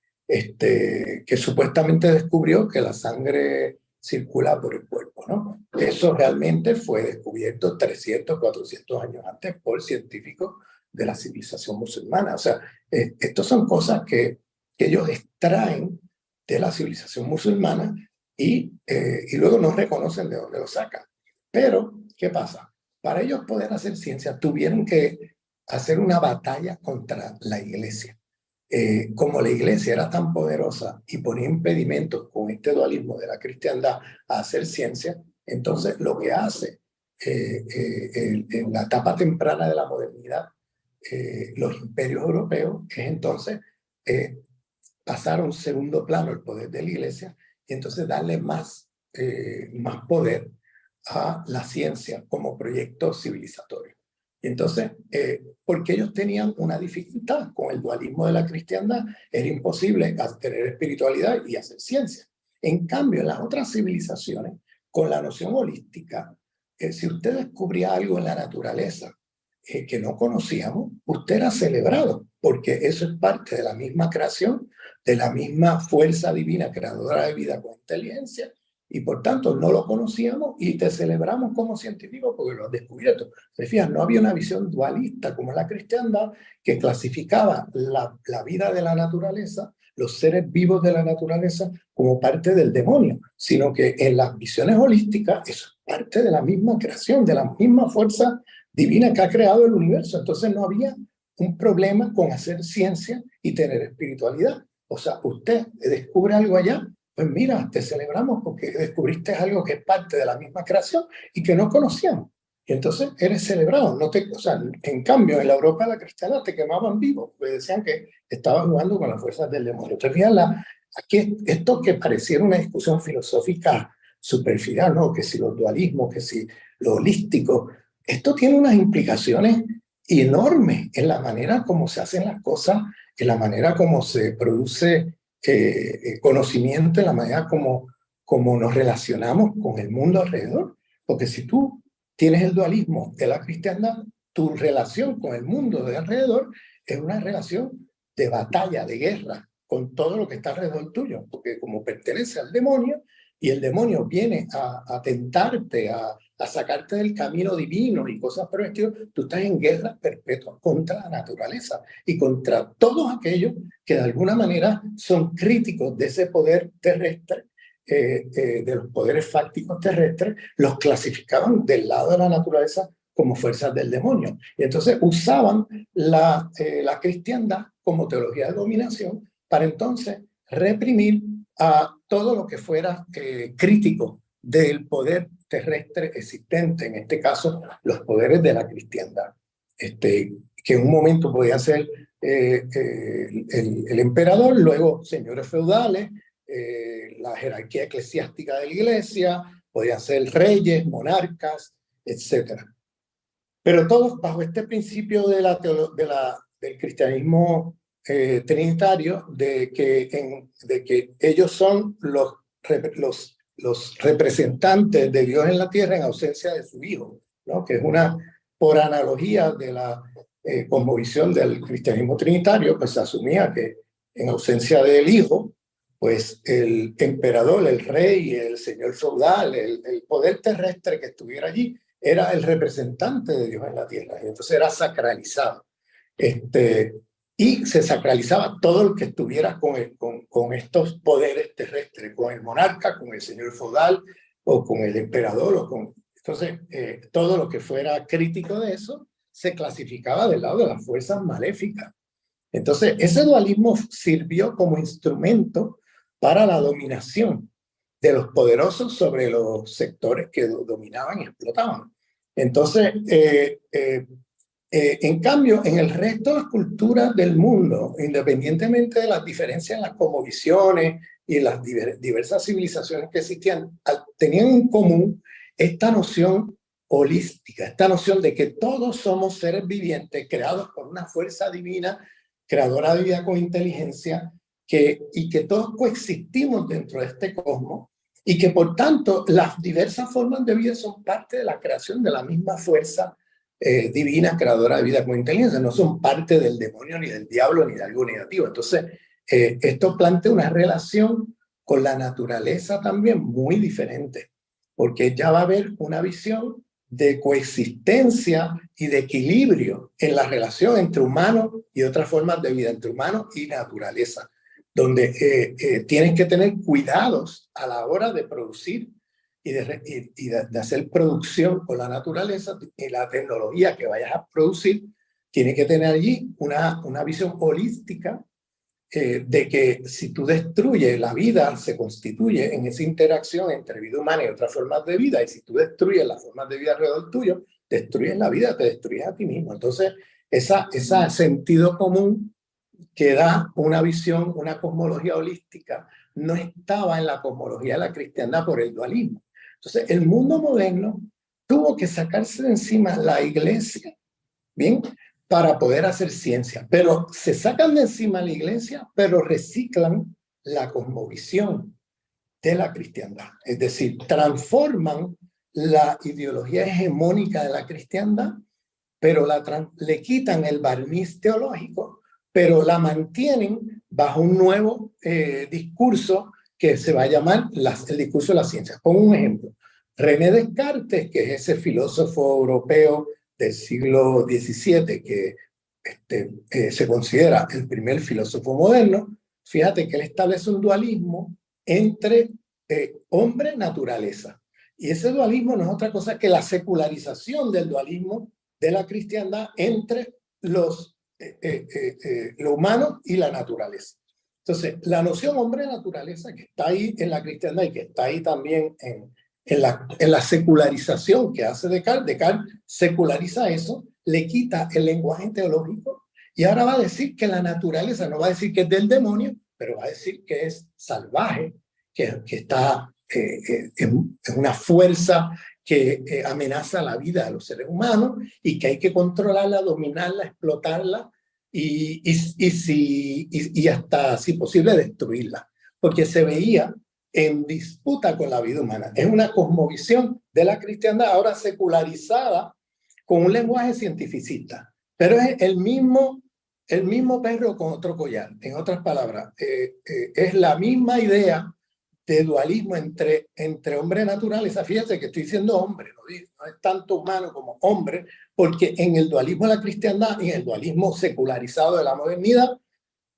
supuestamente descubrió que la sangre circula por el cuerpo, ¿no? Eso realmente fue descubierto 300, 400 años antes por científicos de la civilización musulmana. O sea, estas son cosas que ellos extraen de la civilización musulmana y luego no reconocen de dónde lo sacan. Pero, ¿qué pasa? Para ellos poder hacer ciencia tuvieron que hacer una batalla contra la iglesia. Como la iglesia era tan poderosa y ponía impedimentos con este dualismo de la cristiandad a hacer ciencia, entonces lo que hace en la etapa temprana de la modernidad los imperios europeos es entonces pasar a un segundo plano el poder de la iglesia y entonces darle más poder a la ciencia como proyecto civilizatorio. Y entonces, porque ellos tenían una dificultad con el dualismo de la cristiandad, era imposible tener espiritualidad y hacer ciencia. En cambio, en las otras civilizaciones, con la noción holística, si usted descubría algo en la naturaleza que no conocíamos, usted era celebrado, porque eso es parte de la misma creación, de la misma fuerza divina creadora de vida con inteligencia, y por tanto no lo conocíamos y te celebramos como científico porque lo has descubierto. Se fijan, no había una visión dualista como la cristiandad que clasificaba la vida de la naturaleza, los seres vivos de la naturaleza como parte del demonio, sino que en las visiones holísticas eso es parte de la misma creación, de la misma fuerza divina que ha creado el universo. Entonces no había un problema con hacer ciencia y tener espiritualidad. O sea, usted descubre algo allá, pues mira, te celebramos porque descubriste algo que es parte de la misma creación y que no conocíamos. Y entonces eres celebrado. No te, o sea, en cambio, en la Europa de la cristiana te quemaban vivo, pues decían que estabas jugando con las fuerzas del demonio. Entonces, aquí esto que pareciera una discusión filosófica superficial, ¿no? Que si los dualismos, que si lo holístico, esto tiene unas implicaciones enormes en la manera como se hacen las cosas, en la manera como se produce conocimiento, en la manera como nos relacionamos con el mundo alrededor. Porque si tú tienes el dualismo de la cristiandad, tu relación con el mundo de alrededor es una relación de batalla, de guerra, con todo lo que está alrededor tuyo, porque como pertenece al demonio, y el demonio viene a tentarte, a sacarte del camino divino y cosas por el estilo, tú estás en guerra perpetua contra la naturaleza y contra todos aquellos que de alguna manera son críticos de ese poder terrestre, de los poderes fácticos terrestres, los clasificaban del lado de la naturaleza como fuerzas del demonio. Y entonces usaban la cristiandad como teología de dominación para entonces reprimir a todo lo que fuera crítico del poder terrestre existente, en este caso los poderes de la cristiandad, que en un momento podía ser el emperador, luego señores feudales, la jerarquía eclesiástica de la iglesia, podían ser reyes, monarcas, etcétera. Pero todos bajo este principio del cristianismo trinitario, de que ellos son los representantes de Dios en la tierra en ausencia de su Hijo, ¿no? Que es por analogía de la cosmovisión del cristianismo trinitario, pues se asumía que en ausencia del Hijo, pues el emperador, el rey, el señor feudal, el poder terrestre que estuviera allí, era el representante de Dios en la tierra, y entonces era sacralizado. Y se sacralizaba todo lo que estuviera con estos poderes terrestres, con el monarca, con el señor feudal, o con el emperador, entonces todo lo que fuera crítico de eso se clasificaba del lado de las fuerzas maléficas. Entonces ese dualismo sirvió como instrumento para la dominación de los poderosos sobre los sectores que dominaban y explotaban. Entonces, en cambio, en el resto de las culturas del mundo, independientemente de las diferencias en las cosmovisiones y las diversas civilizaciones que existían, tenían en común esta noción holística, esta noción de que todos somos seres vivientes creados por una fuerza divina, creadora de vida con inteligencia, y que todos coexistimos dentro de este cosmos, y que por tanto las diversas formas de vida son parte de la creación de la misma fuerza divina, creadora de vida con inteligencia, no son parte del demonio, ni del diablo, ni de algo negativo. Entonces, esto plantea una relación con la naturaleza también muy diferente, porque ya va a haber una visión de coexistencia y de equilibrio en la relación entre humanos y otras formas de vida, entre humanos y naturaleza, donde tienes que tener cuidados a la hora de producir y de hacer producción con la naturaleza, y la tecnología que vayas a producir tiene que tener allí una visión holística, de que si tú destruyes la vida, se constituye en esa interacción entre vida humana y otras formas de vida, y si tú destruyes las formas de vida alrededor tuyo, destruyes la vida, te destruyes a ti mismo. Entonces, ese sentido común que da una visión, una cosmología holística, no estaba en la cosmología de la cristiandad por el dualismo. Entonces, el mundo moderno tuvo que sacarse de encima la iglesia, ¿bien?, para poder hacer ciencia. Pero se sacan de encima la iglesia, pero reciclan la cosmovisión de la cristiandad. Es decir, transforman la ideología hegemónica de la cristiandad, pero le quitan el barniz teológico, pero la mantienen bajo un nuevo discurso que se va a llamar el discurso de la ciencia. Pongo un ejemplo. René Descartes, que es ese filósofo europeo del siglo XVII, que se considera el primer filósofo moderno, fíjate que él establece un dualismo entre hombre y naturaleza. Y ese dualismo no es otra cosa que la secularización del dualismo de la cristiandad entre lo humano y la naturaleza. Entonces, la noción hombre-naturaleza que está ahí en la cristiandad y que está ahí también en la secularización que hace Descartes seculariza eso, le quita el lenguaje teológico y ahora va a decir que la naturaleza, no va a decir que es del demonio, pero va a decir que es salvaje, que está es una fuerza que amenaza la vida de los seres humanos y que hay que controlarla, dominarla, explotarla y hasta, si posible, destruirla, porque se veía en disputa con la vida humana. Es una cosmovisión de la cristiandad ahora secularizada con un lenguaje cientificista, pero es el mismo perro con otro collar. En otras palabras, es la misma idea de dualismo entre hombre y naturaleza. Fíjense que estoy diciendo hombre, no es tanto humano como hombre, porque en el dualismo de la cristiandad y en el dualismo secularizado de la modernidad,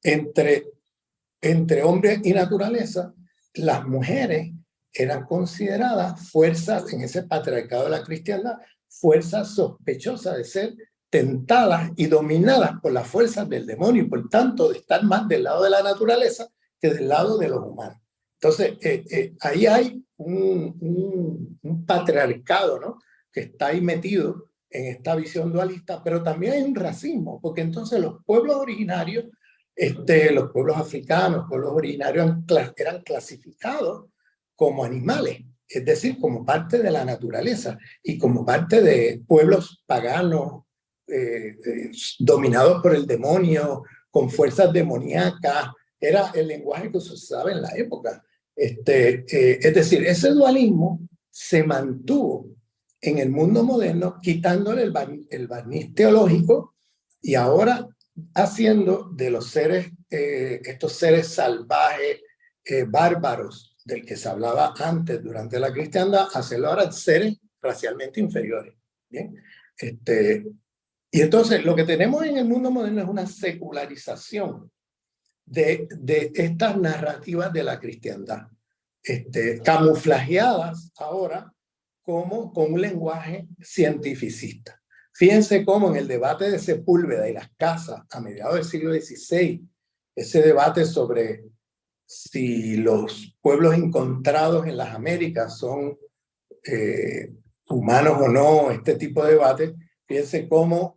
entre hombre y naturaleza, las mujeres eran consideradas fuerzas, en ese patriarcado de la cristiandad, fuerzas sospechosas de ser tentadas y dominadas por las fuerzas del demonio y por tanto de estar más del lado de la naturaleza que del lado de los humanos. Entonces, ahí hay un patriarcado, ¿no?, que está ahí metido en esta visión dualista, pero también hay un racismo, porque entonces los pueblos originarios, los pueblos africanos, pueblos originarios eran clasificados como animales, es decir, como parte de la naturaleza y como parte de pueblos paganos dominados por el demonio, con fuerzas demoníacas. Era el lenguaje que se usaba en la época. Es decir, ese dualismo se mantuvo en el mundo moderno, quitándole el barniz teológico y ahora haciendo de los seres, estos seres salvajes, bárbaros, del que se hablaba antes durante la cristiandad, hacerlo ahora seres racialmente inferiores. ¿Bien? Y entonces lo que tenemos en el mundo moderno es una secularización de estas narrativas de la cristiandad, camuflajeadas ahora como con un lenguaje cientificista. Fíjense cómo en el debate de Sepúlveda y las casas a mediados del siglo XVI, ese debate sobre si los pueblos encontrados en las Américas son humanos o no, este tipo de debate, fíjense cómo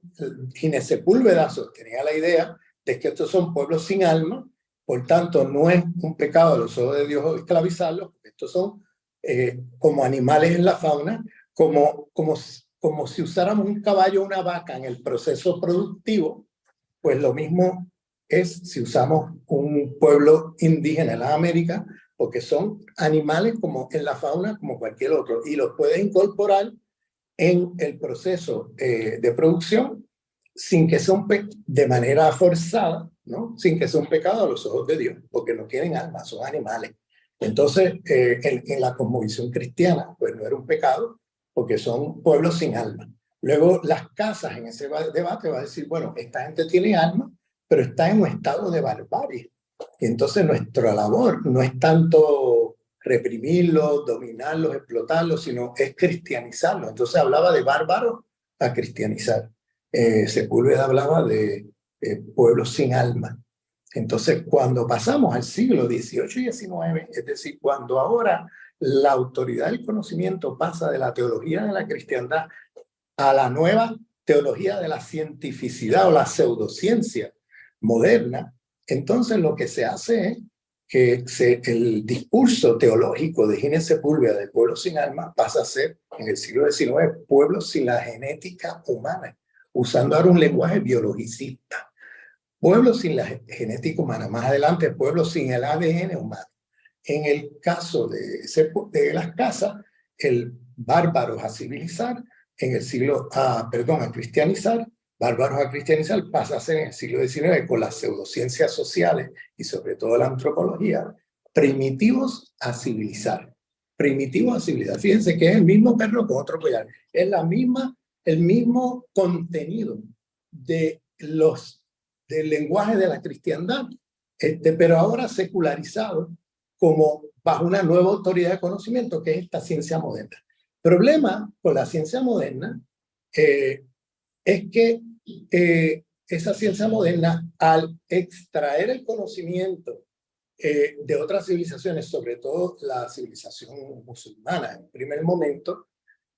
Ginés Sepúlveda sostenía la idea de que estos son pueblos sin alma, por tanto no es un pecado a los ojos de Dios esclavizarlos, estos son como animales en la fauna, como si usáramos un caballo o una vaca en el proceso productivo, pues lo mismo es si usamos un pueblo indígena en las Américas, porque son animales como en la fauna como cualquier otro, y los puedes incorporar en el proceso de producción sin que sea de manera forzada, ¿no?, sin que sea un pecado a los ojos de Dios, porque no tienen alma, son animales. Entonces, en la cosmovisión cristiana, pues no era un pecado, porque son pueblos sin alma. Luego, las casas en ese debate va a decir, bueno, esta gente tiene alma, pero está en un estado de barbarie. Y entonces nuestra labor no es tanto reprimirlos, dominarlos, explotarlos, sino es cristianizarlos. Entonces hablaba de bárbaros a cristianizar. Sepúlveda hablaba de pueblos sin alma. Entonces, cuando pasamos al siglo XVIII y XIX, es decir, cuando ahora la autoridad del conocimiento pasa de la teología de la cristiandad a la nueva teología de la cientificidad o la pseudociencia moderna, entonces lo que se hace es que el discurso teológico de Ginés Sepúlveda de pueblo sin alma pasa a ser, en el siglo XIX, pueblo sin la genética humana, usando ahora un lenguaje biologicista. Pueblo sin la genética humana, más adelante pueblo sin el ADN humano. En el caso de las casas, el bárbaros a civilizar, en el siglo, a cristianizar, bárbaros a cristianizar, pasa a ser en el siglo XIX con las pseudociencias sociales y sobre todo la antropología, primitivos a civilizar. Primitivos a civilizar. Fíjense que es el mismo perro con otro collar. Es el mismo contenido del lenguaje de la cristiandad, pero ahora secularizado como bajo una nueva autoridad de conocimiento, que es esta ciencia moderna. Problema con la ciencia moderna es que esa ciencia moderna, al extraer el conocimiento de otras civilizaciones, sobre todo la civilización musulmana en primer momento,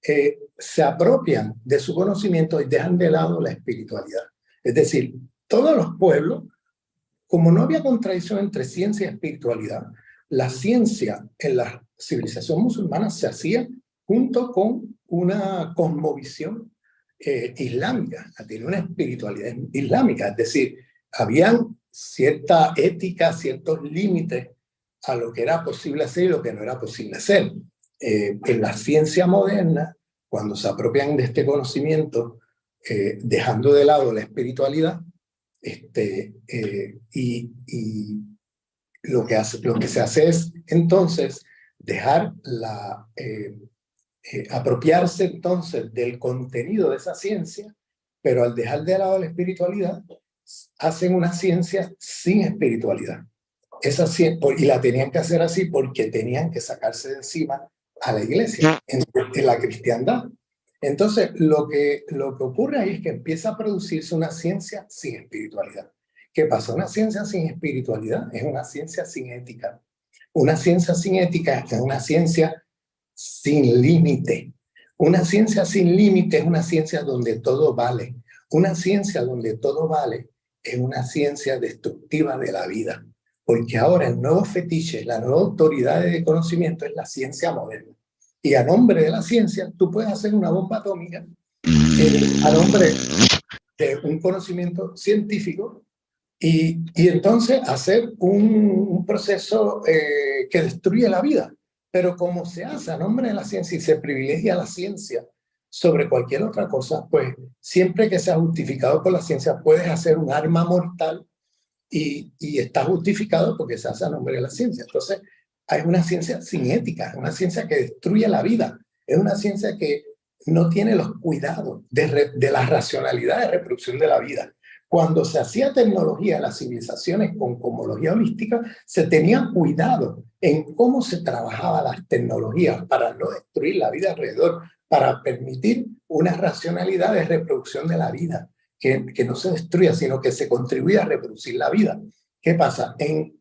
se apropian de su conocimiento y dejan de lado la espiritualidad. Es decir, todos los pueblos, como no había contradicción entre ciencia y espiritualidad, la ciencia en la civilización musulmana se hacía junto con una cosmovisión islámica, tiene una espiritualidad islámica, es decir, habían cierta ética, ciertos límites a lo que era posible hacer y lo que no era posible hacer. En la ciencia moderna, cuando se apropian de este conocimiento, dejando de lado la espiritualidad, y lo que se hace es entonces dejar apropiarse entonces del contenido de esa ciencia, pero al dejar de lado la espiritualidad, hacen una ciencia sin espiritualidad. Y la tenían que hacer así porque tenían que sacarse de encima a la iglesia, en la cristiandad. Entonces, lo que ocurre ahí es que empieza a producirse una ciencia sin espiritualidad. ¿Qué pasa? Una ciencia sin espiritualidad es una ciencia sin ética. Una ciencia sin ética es una ciencia sin límite. Una ciencia sin límite es una ciencia donde todo vale. Una ciencia donde todo vale es una ciencia destructiva de la vida. Porque ahora el nuevo fetiche, la nueva autoridad de conocimiento es la ciencia moderna. Y a nombre de la ciencia, tú puedes hacer una bomba atómica a nombre de un conocimiento científico y entonces hacer un proceso que destruye la vida. Pero como se hace a nombre de la ciencia y se privilegia la ciencia sobre cualquier otra cosa, pues siempre que sea justificado por la ciencia, puedes hacer un arma mortal y está justificado porque se hace a nombre de la ciencia. Entonces, hay una ciencia sin ética, una ciencia que destruye la vida, es una ciencia que no tiene los cuidados de la racionalidad de reproducción de la vida. Cuando se hacía tecnología en las civilizaciones con cosmología holística, se tenía cuidado en cómo se trabajaba las tecnologías para no destruir la vida alrededor, para permitir una racionalidad de reproducción de la vida, que no se destruya, sino que se contribuya a reproducir la vida. ¿Qué pasa? En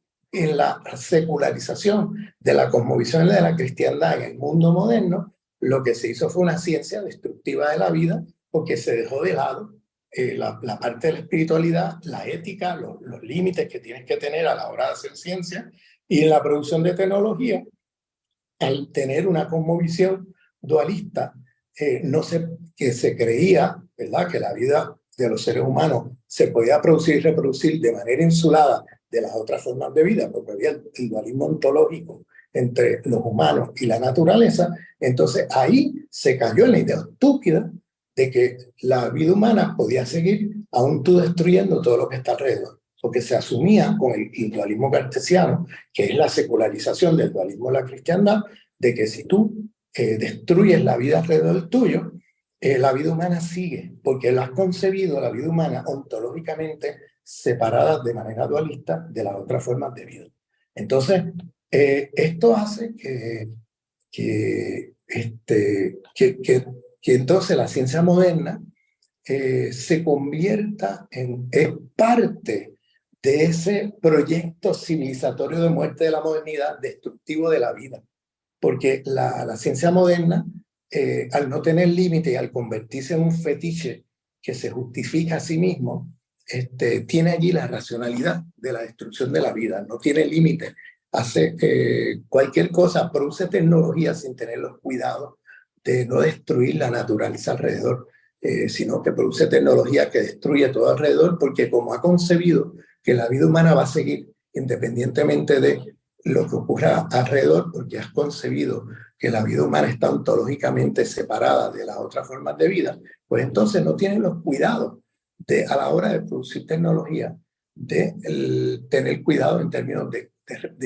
la secularización de la cosmovisión de la cristiandad en el mundo moderno, lo que se hizo fue una ciencia destructiva de la vida, porque se dejó de lado la parte de la espiritualidad, la ética, los límites que tienes que tener a la hora de hacer ciencia, y en la producción de tecnología, al tener una cosmovisión dualista, que se creía, ¿verdad?, que la vida de los seres humanos se podía producir y reproducir de manera insulada de las otras formas de vida, porque había el dualismo ontológico entre los humanos y la naturaleza. Entonces ahí se cayó en la idea estúpida de que la vida humana podía seguir aún tú destruyendo todo lo que está alrededor, porque se asumía con el dualismo cartesiano, que es la secularización del dualismo de la cristiandad, de que si tú destruyes la vida alrededor tuyo, la vida humana sigue, porque lo has concebido, la vida humana, ontológicamente separada de manera dualista de las otras formas de vida. Entonces, esto hace que entonces la ciencia moderna se convierta es parte de ese proyecto civilizatorio de muerte de la modernidad, destructivo de la vida. Porque la ciencia moderna, al no tener límite y al convertirse en un fetiche que se justifica a sí mismo, tiene allí la racionalidad de la destrucción de la vida, no tiene límite, hace cualquier cosa, produce tecnología sin tener los cuidados de no destruir la naturaleza alrededor, sino que produce tecnología que destruye todo alrededor, porque como ha concebido que la vida humana va a seguir independientemente de lo que ocurra alrededor, porque has concebido que la vida humana está ontológicamente separada de las otras formas de vida, pues entonces no tienen los cuidados a la hora de producir tecnología, de tener cuidado en términos de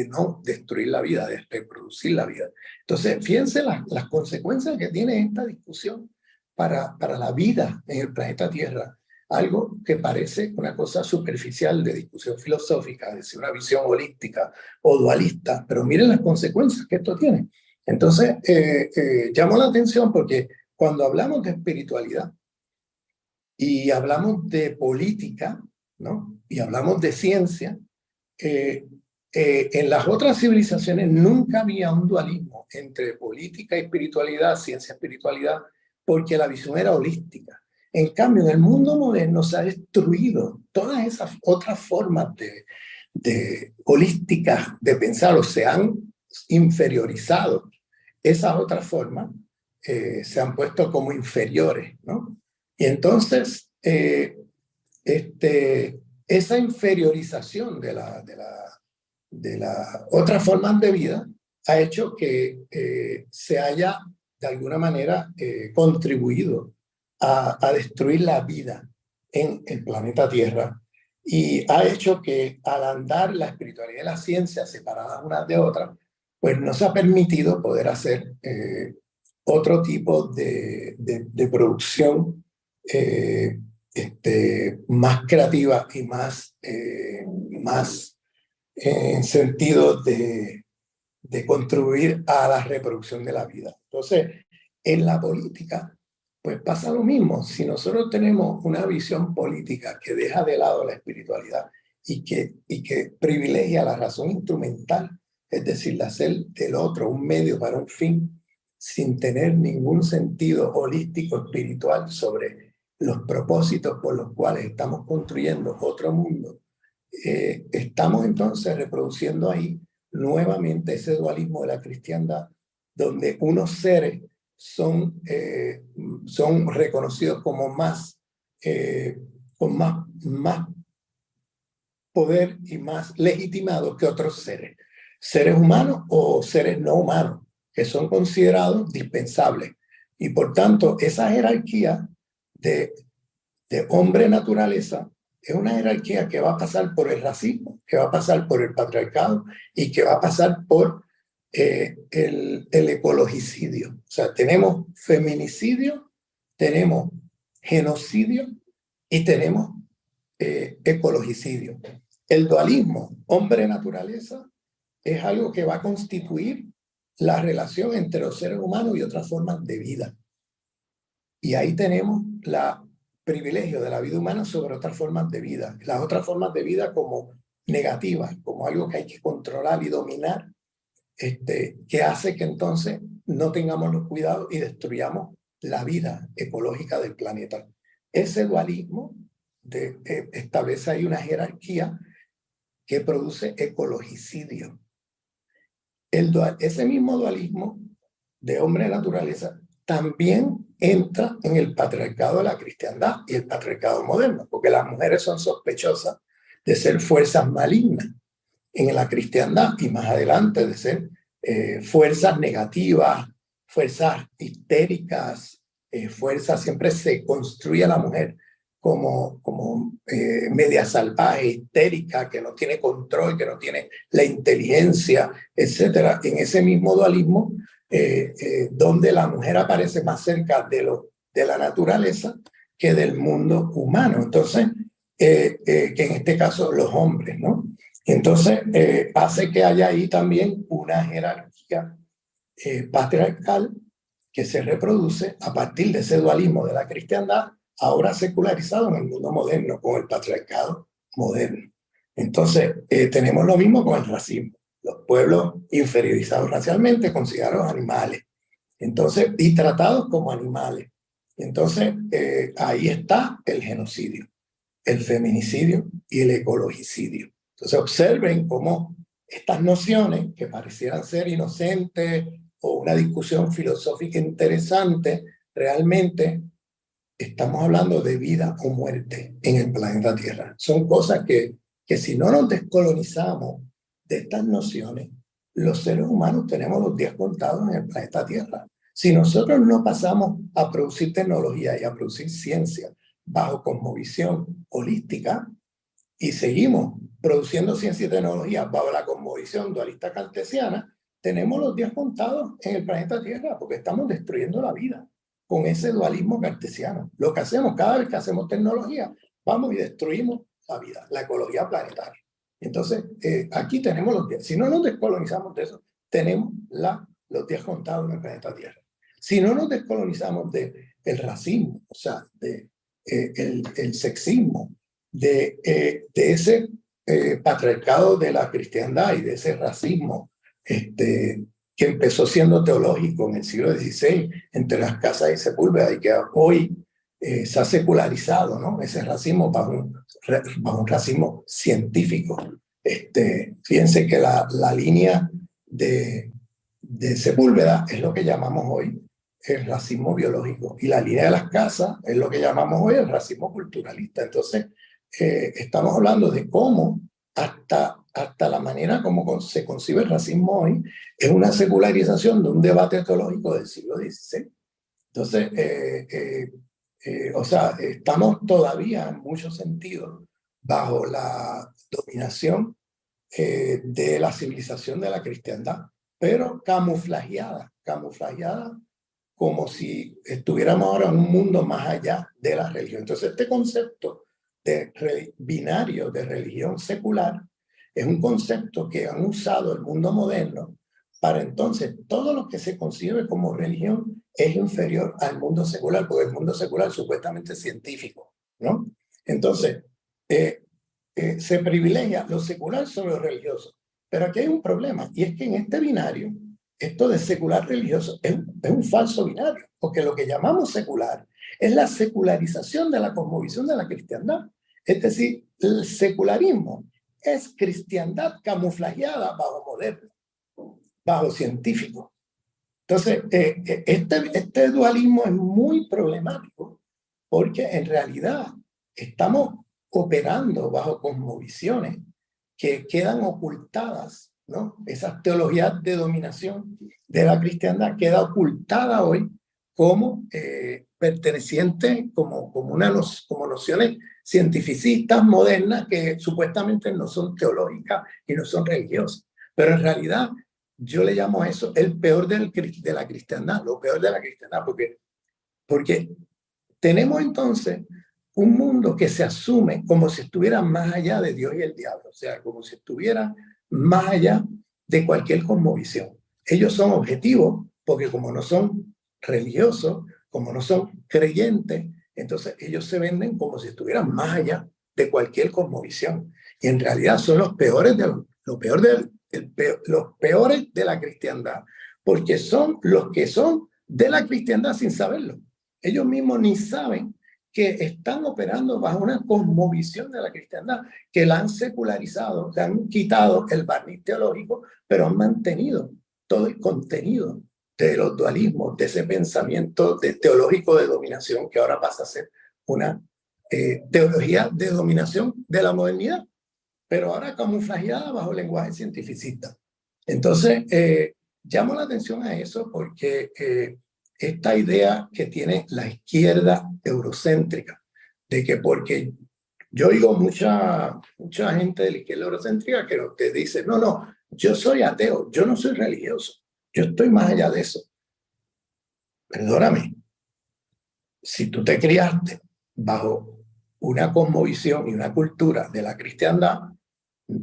no destruir la vida, de reproducir la vida. Entonces, fíjense las consecuencias que tiene esta discusión para la vida en el planeta Tierra. Algo que parece una cosa superficial de discusión filosófica, es decir, una visión holística o dualista, pero miren las consecuencias que esto tiene. Entonces, llamó la atención porque cuando hablamos de espiritualidad y hablamos de política, ¿no? Y hablamos de ciencia, en las otras civilizaciones nunca había un dualismo entre política y espiritualidad, ciencia y espiritualidad, porque la visión era holística. En cambio, en el mundo moderno se ha destruido todas esas otras formas de holísticas de pensar, o se han inferiorizado. Esas otras formas se han puesto como inferiores, ¿no? Y entonces, esa inferiorización de las otras formas de vida ha hecho que se haya de alguna manera contribuido a destruir la vida en el planeta Tierra, y ha hecho que al andar la espiritualidad y la ciencia separadas unas de otras, pues no se ha permitido poder hacer otro tipo de producción más creativa y más en sentido de contribuir a la reproducción de la vida. Entonces, en la política, pues pasa lo mismo. Si nosotros tenemos una visión política que deja de lado la espiritualidad y que privilegia la razón instrumental, es decir, la hacer del otro un medio para un fin, sin tener ningún sentido holístico espiritual sobre los propósitos por los cuales estamos construyendo otro mundo, estamos entonces reproduciendo ahí nuevamente ese dualismo de la cristiandad, donde unos seres son reconocidos como con más poder y más legitimados que otros seres humanos o seres no humanos, que son considerados dispensables. Y por tanto, esa jerarquía de hombre-naturaleza es una jerarquía que va a pasar por el racismo, que va a pasar por el patriarcado y que va a pasar por el ecologicidio. O sea, tenemos feminicidio, tenemos genocidio y tenemos ecologicidio. El dualismo hombre-naturaleza es algo que va a constituir la relación entre los seres humanos y otras formas de vida. Y ahí tenemos la privilegio de la vida humana sobre otras formas de vida. Las otras formas de vida como negativas, como algo que hay que controlar y dominar, que hace que entonces no tengamos los cuidados y destruyamos la vida ecológica del planeta. Ese dualismo establece ahí una jerarquía que produce ecologicidio. Ese mismo dualismo de hombre-naturaleza también entra en el patriarcado de la cristiandad y el patriarcado moderno, porque las mujeres son sospechosas de ser fuerzas malignas en la cristiandad y más adelante de ser fuerzas negativas, fuerzas histéricas, siempre se construye a la mujer como media salvaje, histérica, que no tiene control, que no tiene la inteligencia, etcétera. En ese mismo dualismo, donde la mujer aparece más cerca de la naturaleza que del mundo humano. Entonces, que en este caso los hombres, ¿no? Entonces, hace que haya ahí también una jerarquía patriarcal que se reproduce a partir de ese dualismo de la cristiandad, ahora secularizado en el mundo moderno, con el patriarcado moderno. Entonces, tenemos lo mismo con el racismo. Los pueblos inferiorizados racialmente, considerados animales. Entonces, y tratados como animales. Entonces, ahí está el genocidio, el feminicidio y el ecologicidio. Entonces, observen cómo estas nociones, que parecieran ser inocentes o una discusión filosófica interesante, realmente estamos hablando de vida o muerte en el planeta Tierra. Son cosas que si no nos descolonizamos de estas nociones, los seres humanos tenemos los días contados en el planeta Tierra. Si nosotros no pasamos a producir tecnología y a producir ciencia bajo cosmovisión holística y seguimos produciendo ciencia y tecnología bajo la cosmovisión dualista cartesiana, tenemos los días contados en el planeta Tierra porque estamos destruyendo la vida con ese dualismo cartesiano. Lo que hacemos cada vez que hacemos tecnología, vamos y destruimos la vida, la ecología planetaria. Entonces, aquí tenemos los días. Si no nos descolonizamos de eso, tenemos los días contados en el planeta Tierra. Si no nos descolonizamos del racismo, o sea, de el sexismo, de ese patriarcado de la cristiandad y de ese racismo que empezó siendo teológico en el siglo XVI entre las Casas y Sepúlveda y que hoy se ha secularizado, ¿no? Ese racismo bajo un racismo científico. Fíjense que la línea de Sepúlveda es lo que llamamos hoy el racismo biológico y la línea de las Casas es lo que llamamos hoy el racismo culturalista. Entonces, estamos hablando de cómo hasta la manera como se concibe el racismo hoy es una secularización de un debate teológico del siglo XVI. Entonces, o sea, estamos todavía en muchos sentidos bajo la dominación de la civilización de la cristiandad, pero camuflajeada como si estuviéramos ahora en un mundo más allá de la religión. Entonces, este concepto binario de religión secular es un concepto que han usado el mundo moderno para entonces todo lo que se concibe como religión es inferior al mundo secular, porque el mundo secular es supuestamente científico, ¿no? Entonces, se privilegia lo secular sobre lo religioso. Pero aquí hay un problema, y es que en este binario, esto de secular religioso es un falso binario, porque lo que llamamos secular es la secularización de la cosmovisión de la cristiandad. Es decir, el secularismo es cristiandad camuflajeada bajo moderno, bajo científico. Entonces, este dualismo es muy problemático porque en realidad estamos operando bajo cosmovisiones que quedan ocultadas, ¿no? Esas teologías de dominación de la cristiandad queda ocultada hoy como perteneciente, como nociones cientificistas modernas que supuestamente no son teológicas y no son religiosas. Pero en realidad yo le llamo a eso el peor de la cristiandad, lo peor de la cristiandad, porque tenemos entonces un mundo que se asume como si estuviera más allá de Dios y el diablo, o sea, como si estuviera más allá de cualquier cosmovisión. Ellos son objetivos porque como no son religiosos, como no son creyentes, entonces ellos se venden como si estuvieran más allá de cualquier cosmovisión. Y en realidad son los peores los peores de la cristiandad, porque son los que son de la cristiandad sin saberlo. Ellos mismos ni saben que están operando bajo una cosmovisión de la cristiandad, que la han secularizado, le han quitado el barniz teológico, pero han mantenido todo el contenido de los dualismos, de ese pensamiento teológico de dominación que ahora pasa a ser una teología de dominación de la modernidad, pero ahora camuflajeada bajo el lenguaje cientificista. Entonces, llamo la atención a eso porque esta idea que tiene la izquierda eurocéntrica, de que porque yo oigo mucha gente de la izquierda eurocéntrica que te dice, no, yo soy ateo, yo no soy religioso, yo estoy más allá de eso. Perdóname, si tú te criaste bajo una cosmovisión y una cultura de la cristiandad,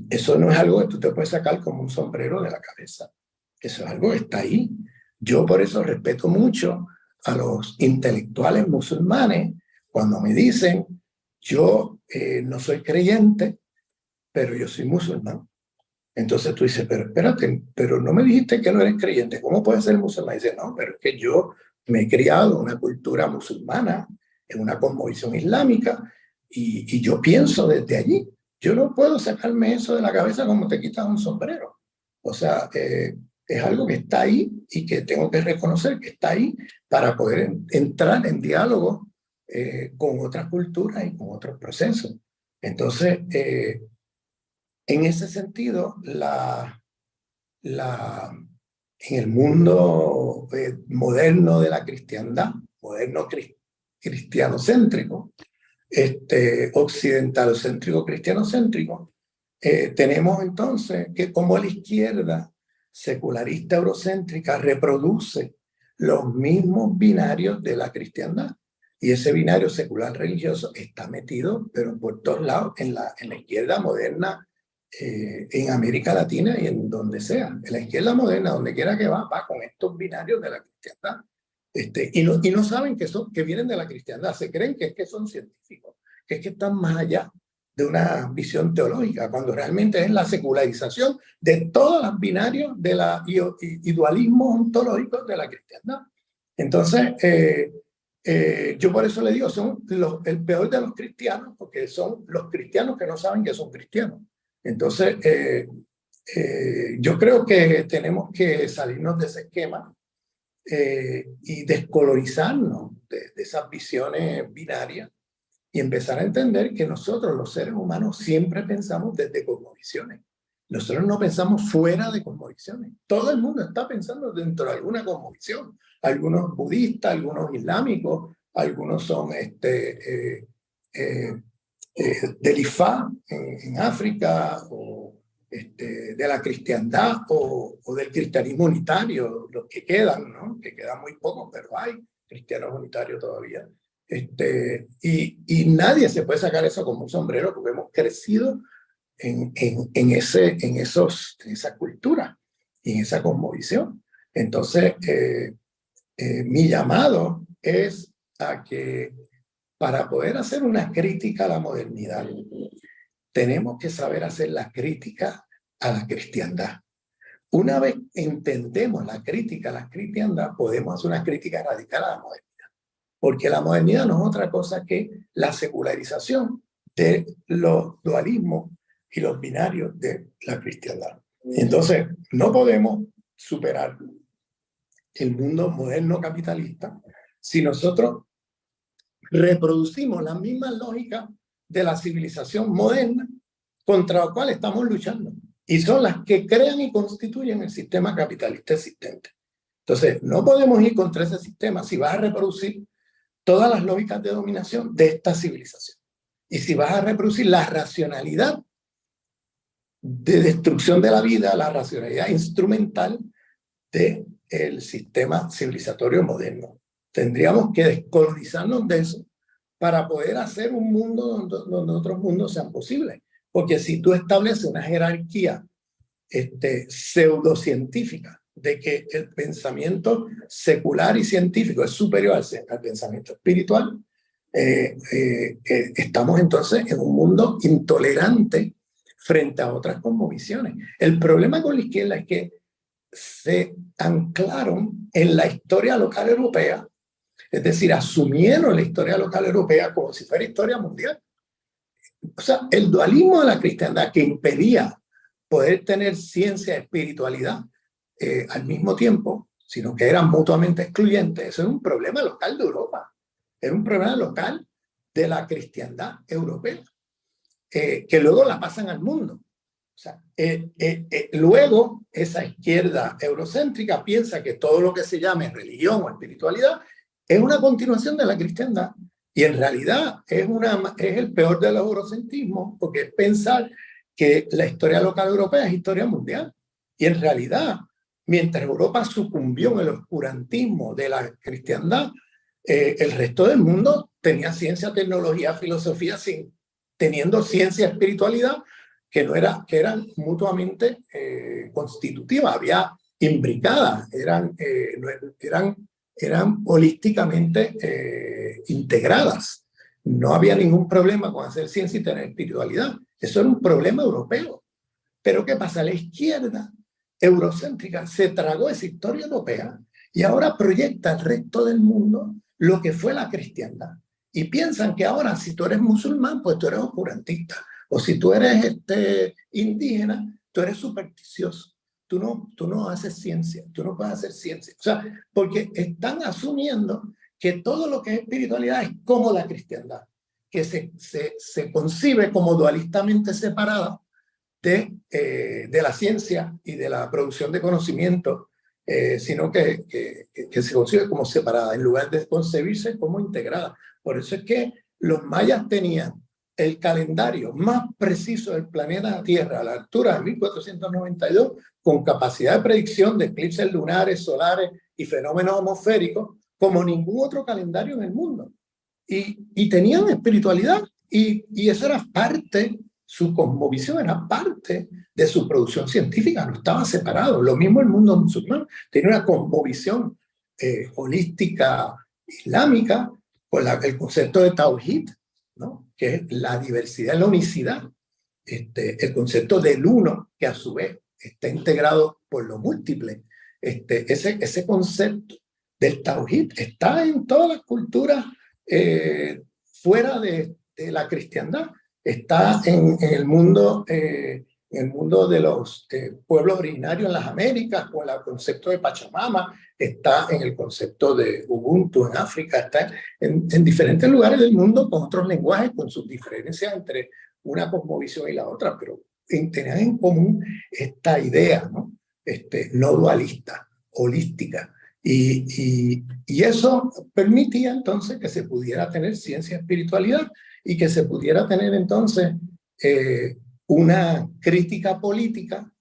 eso no es algo que tú te puedes sacar como un sombrero de la cabeza. Eso es algo que está ahí. Yo por eso respeto mucho a los intelectuales musulmanes cuando me dicen, yo no soy creyente, pero yo soy musulmán. Entonces tú dices, pero espérate, pero no me dijiste que no eres creyente, ¿cómo puedes ser musulmán? Y dice, no, pero es que yo me he criado en una cultura musulmana, en una cosmovisión islámica, y yo pienso desde allí. Yo no puedo sacarme eso de la cabeza como te quitas un sombrero. O sea, es algo que está ahí y que tengo que reconocer que está ahí para poder entrar en diálogo con otras culturas y con otros procesos. Entonces, en ese sentido, en el mundo moderno de la cristiandad, moderno cristianocéntrico, occidentalocéntrico, cristianocéntrico, tenemos entonces que como la izquierda secularista eurocéntrica reproduce los mismos binarios de la cristiandad. Y ese binario secular religioso está metido, pero por todos lados, en la izquierda moderna, en América Latina y en donde sea. En la izquierda moderna, donde quiera que va con estos binarios de la cristiandad. y no saben que vienen de la cristiandad, se creen que es que son científicos, que es que están más allá de una visión teológica, cuando realmente es la secularización de todos los binarios y dualismos ontológicos de la cristiandad. Entonces, yo por eso le digo, son el peor de los cristianos, porque son los cristianos que no saben que son cristianos. Entonces, yo creo que tenemos que salirnos de ese esquema y descolorizarnos de esas visiones binarias y empezar a entender que nosotros, los seres humanos, siempre pensamos desde cosmovisiones. Nosotros no pensamos fuera de cosmovisiones. Todo el mundo está pensando dentro de alguna cosmovisión. Algunos budistas, algunos islámicos, algunos son del Ifá en África, o de la cristiandad, o del cristianismo unitario, los que quedan, ¿no? Que quedan muy pocos, pero hay cristianos unitarios todavía. Y nadie se puede sacar eso como un sombrero, porque hemos crecido en esa cultura y en esa cosmovisión. Entonces, mi llamado es a que para poder hacer una crítica a la modernidad, tenemos que saber hacer la crítica a la cristiandad. Una vez entendemos la crítica a la cristiandad, podemos hacer una crítica radical a la modernidad. Porque la modernidad no es otra cosa que la secularización de los dualismos y los binarios de la cristiandad. Entonces, no podemos superar el mundo moderno capitalista si nosotros reproducimos la misma lógica de la civilización moderna contra la cual estamos luchando. Y son las que crean y constituyen el sistema capitalista existente. Entonces, no podemos ir contra ese sistema si vas a reproducir todas las lógicas de dominación de esta civilización. Y si vas a reproducir la racionalidad de destrucción de la vida, la racionalidad instrumental del sistema civilizatorio moderno. Tendríamos que descolonizarnos de eso para poder hacer un mundo donde otros mundos sean posibles. Porque si tú estableces una jerarquía pseudocientífica de que el pensamiento secular y científico es superior al pensamiento espiritual, estamos entonces en un mundo intolerante frente a otras cosmovisiones. El problema con la izquierda es que se anclaron en la historia local europea, es decir, asumieron la historia local europea como si fuera historia mundial. O sea, el dualismo de la cristiandad que impedía poder tener ciencia y espiritualidad al mismo tiempo, sino que eran mutuamente excluyentes, eso es un problema local de Europa, era un problema local de la cristiandad europea, que luego la pasan al mundo. O sea, luego esa izquierda eurocéntrica piensa que todo lo que se llame religión o espiritualidad es una continuación de la cristiandad, y en realidad es el peor de los eurocentrismos, porque es pensar que la historia local europea es historia mundial. Y en realidad, mientras Europa sucumbió en el oscurantismo de la cristiandad, el resto del mundo tenía ciencia, tecnología, filosofía, teniendo ciencia y espiritualidad que eran mutuamente constitutivas, había imbricadas, eran holísticamente integradas. No había ningún problema con hacer ciencia y tener espiritualidad. Eso era un problema europeo. Pero ¿qué pasa? La izquierda eurocéntrica se tragó esa historia europea y ahora proyecta al resto del mundo lo que fue la cristiandad. Y piensan que ahora, si tú eres musulmán, pues tú eres oscurantista. O si tú eres indígena, tú eres supersticioso. Tú no haces ciencia, tú no puedes hacer ciencia. O sea, porque están asumiendo que todo lo que es espiritualidad es como la cristiandad, que se concibe como dualistamente separada de la ciencia y de la producción de conocimiento, sino que se concibe como separada, en lugar de concebirse como integrada. Por eso es que los mayas tenían el calendario más preciso del planeta Tierra a la altura de 1492, con capacidad de predicción de eclipses lunares, solares y fenómenos atmosféricos, como ningún otro calendario en el mundo. Y tenían espiritualidad, y eso era parte, su cosmovisión era parte de su producción científica, no estaba separado. Lo mismo el mundo musulmán, tenía una cosmovisión holística islámica, con el concepto de Tawhid, ¿no? Que es la diversidad en la unicidad, el concepto del uno, que a su vez está integrado por lo múltiple. Ese concepto del Tawhid está en todas las culturas fuera de la cristiandad. Está en el mundo de los pueblos originarios en las Américas, con el concepto de Pachamama, está en el concepto de Ubuntu en África, está en diferentes lugares del mundo con otros lenguajes, con sus diferencias entre una cosmovisión y la otra, pero tenían en común esta idea, ¿no? No dualista, holística. Y eso permitía entonces que se pudiera tener ciencia y espiritualidad y que se pudiera tener entonces una crítica política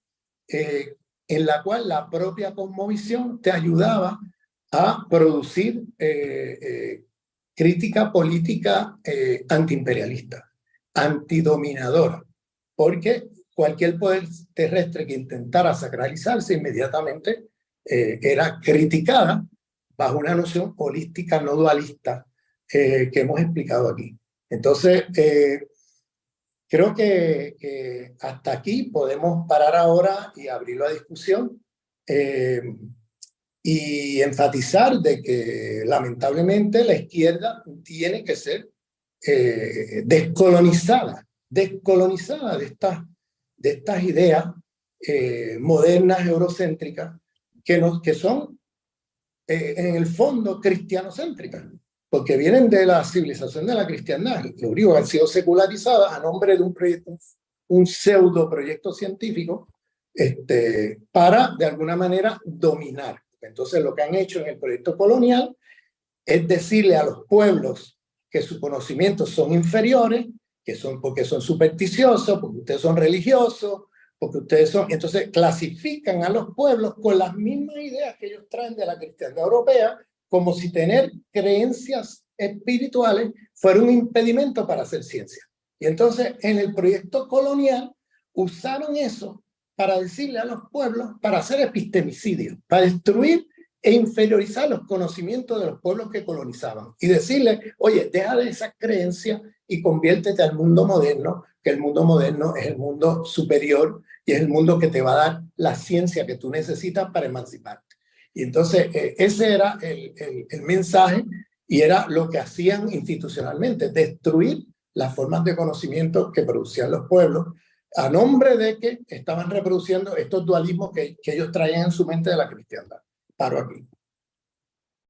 en la cual la propia cosmovisión te ayudaba a producir crítica política antiimperialista, antidominadora, porque cualquier poder terrestre que intentara sacralizarse inmediatamente era criticada bajo una noción holística no dualista que hemos explicado aquí. Entonces, creo que hasta aquí podemos parar ahora y abrirlo a discusión y enfatizar de que lamentablemente la izquierda tiene que ser descolonizada de estas ideas modernas, eurocéntricas, que son en el fondo cristianocéntricas, porque vienen de la civilización de la cristiandad. Los griegos han sido secularizadas a nombre de un proyecto, un pseudo proyecto científico, para de alguna manera dominar. Entonces lo que han hecho en el proyecto colonial es decirle a los pueblos que sus conocimientos son inferiores, porque son supersticiosos, porque ustedes son religiosos, porque ustedes son... Entonces clasifican a los pueblos con las mismas ideas que ellos traen de la cristiandad europea, como si tener creencias espirituales fuera un impedimento para hacer ciencia. Y entonces en el proyecto colonial usaron eso para decirle a los pueblos, para hacer epistemicidio, para destruir e inferiorizar los conocimientos de los pueblos que colonizaban y decirle, oye, deja de esas creencias y conviértete al mundo moderno, que el mundo moderno es el mundo superior y es el mundo que te va a dar la ciencia que tú necesitas para emanciparte. Y entonces ese era el mensaje y era lo que hacían institucionalmente, destruir las formas de conocimiento que producían los pueblos a nombre de que estaban reproduciendo estos dualismos que ellos traían en su mente de la cristiandad. Paro aquí.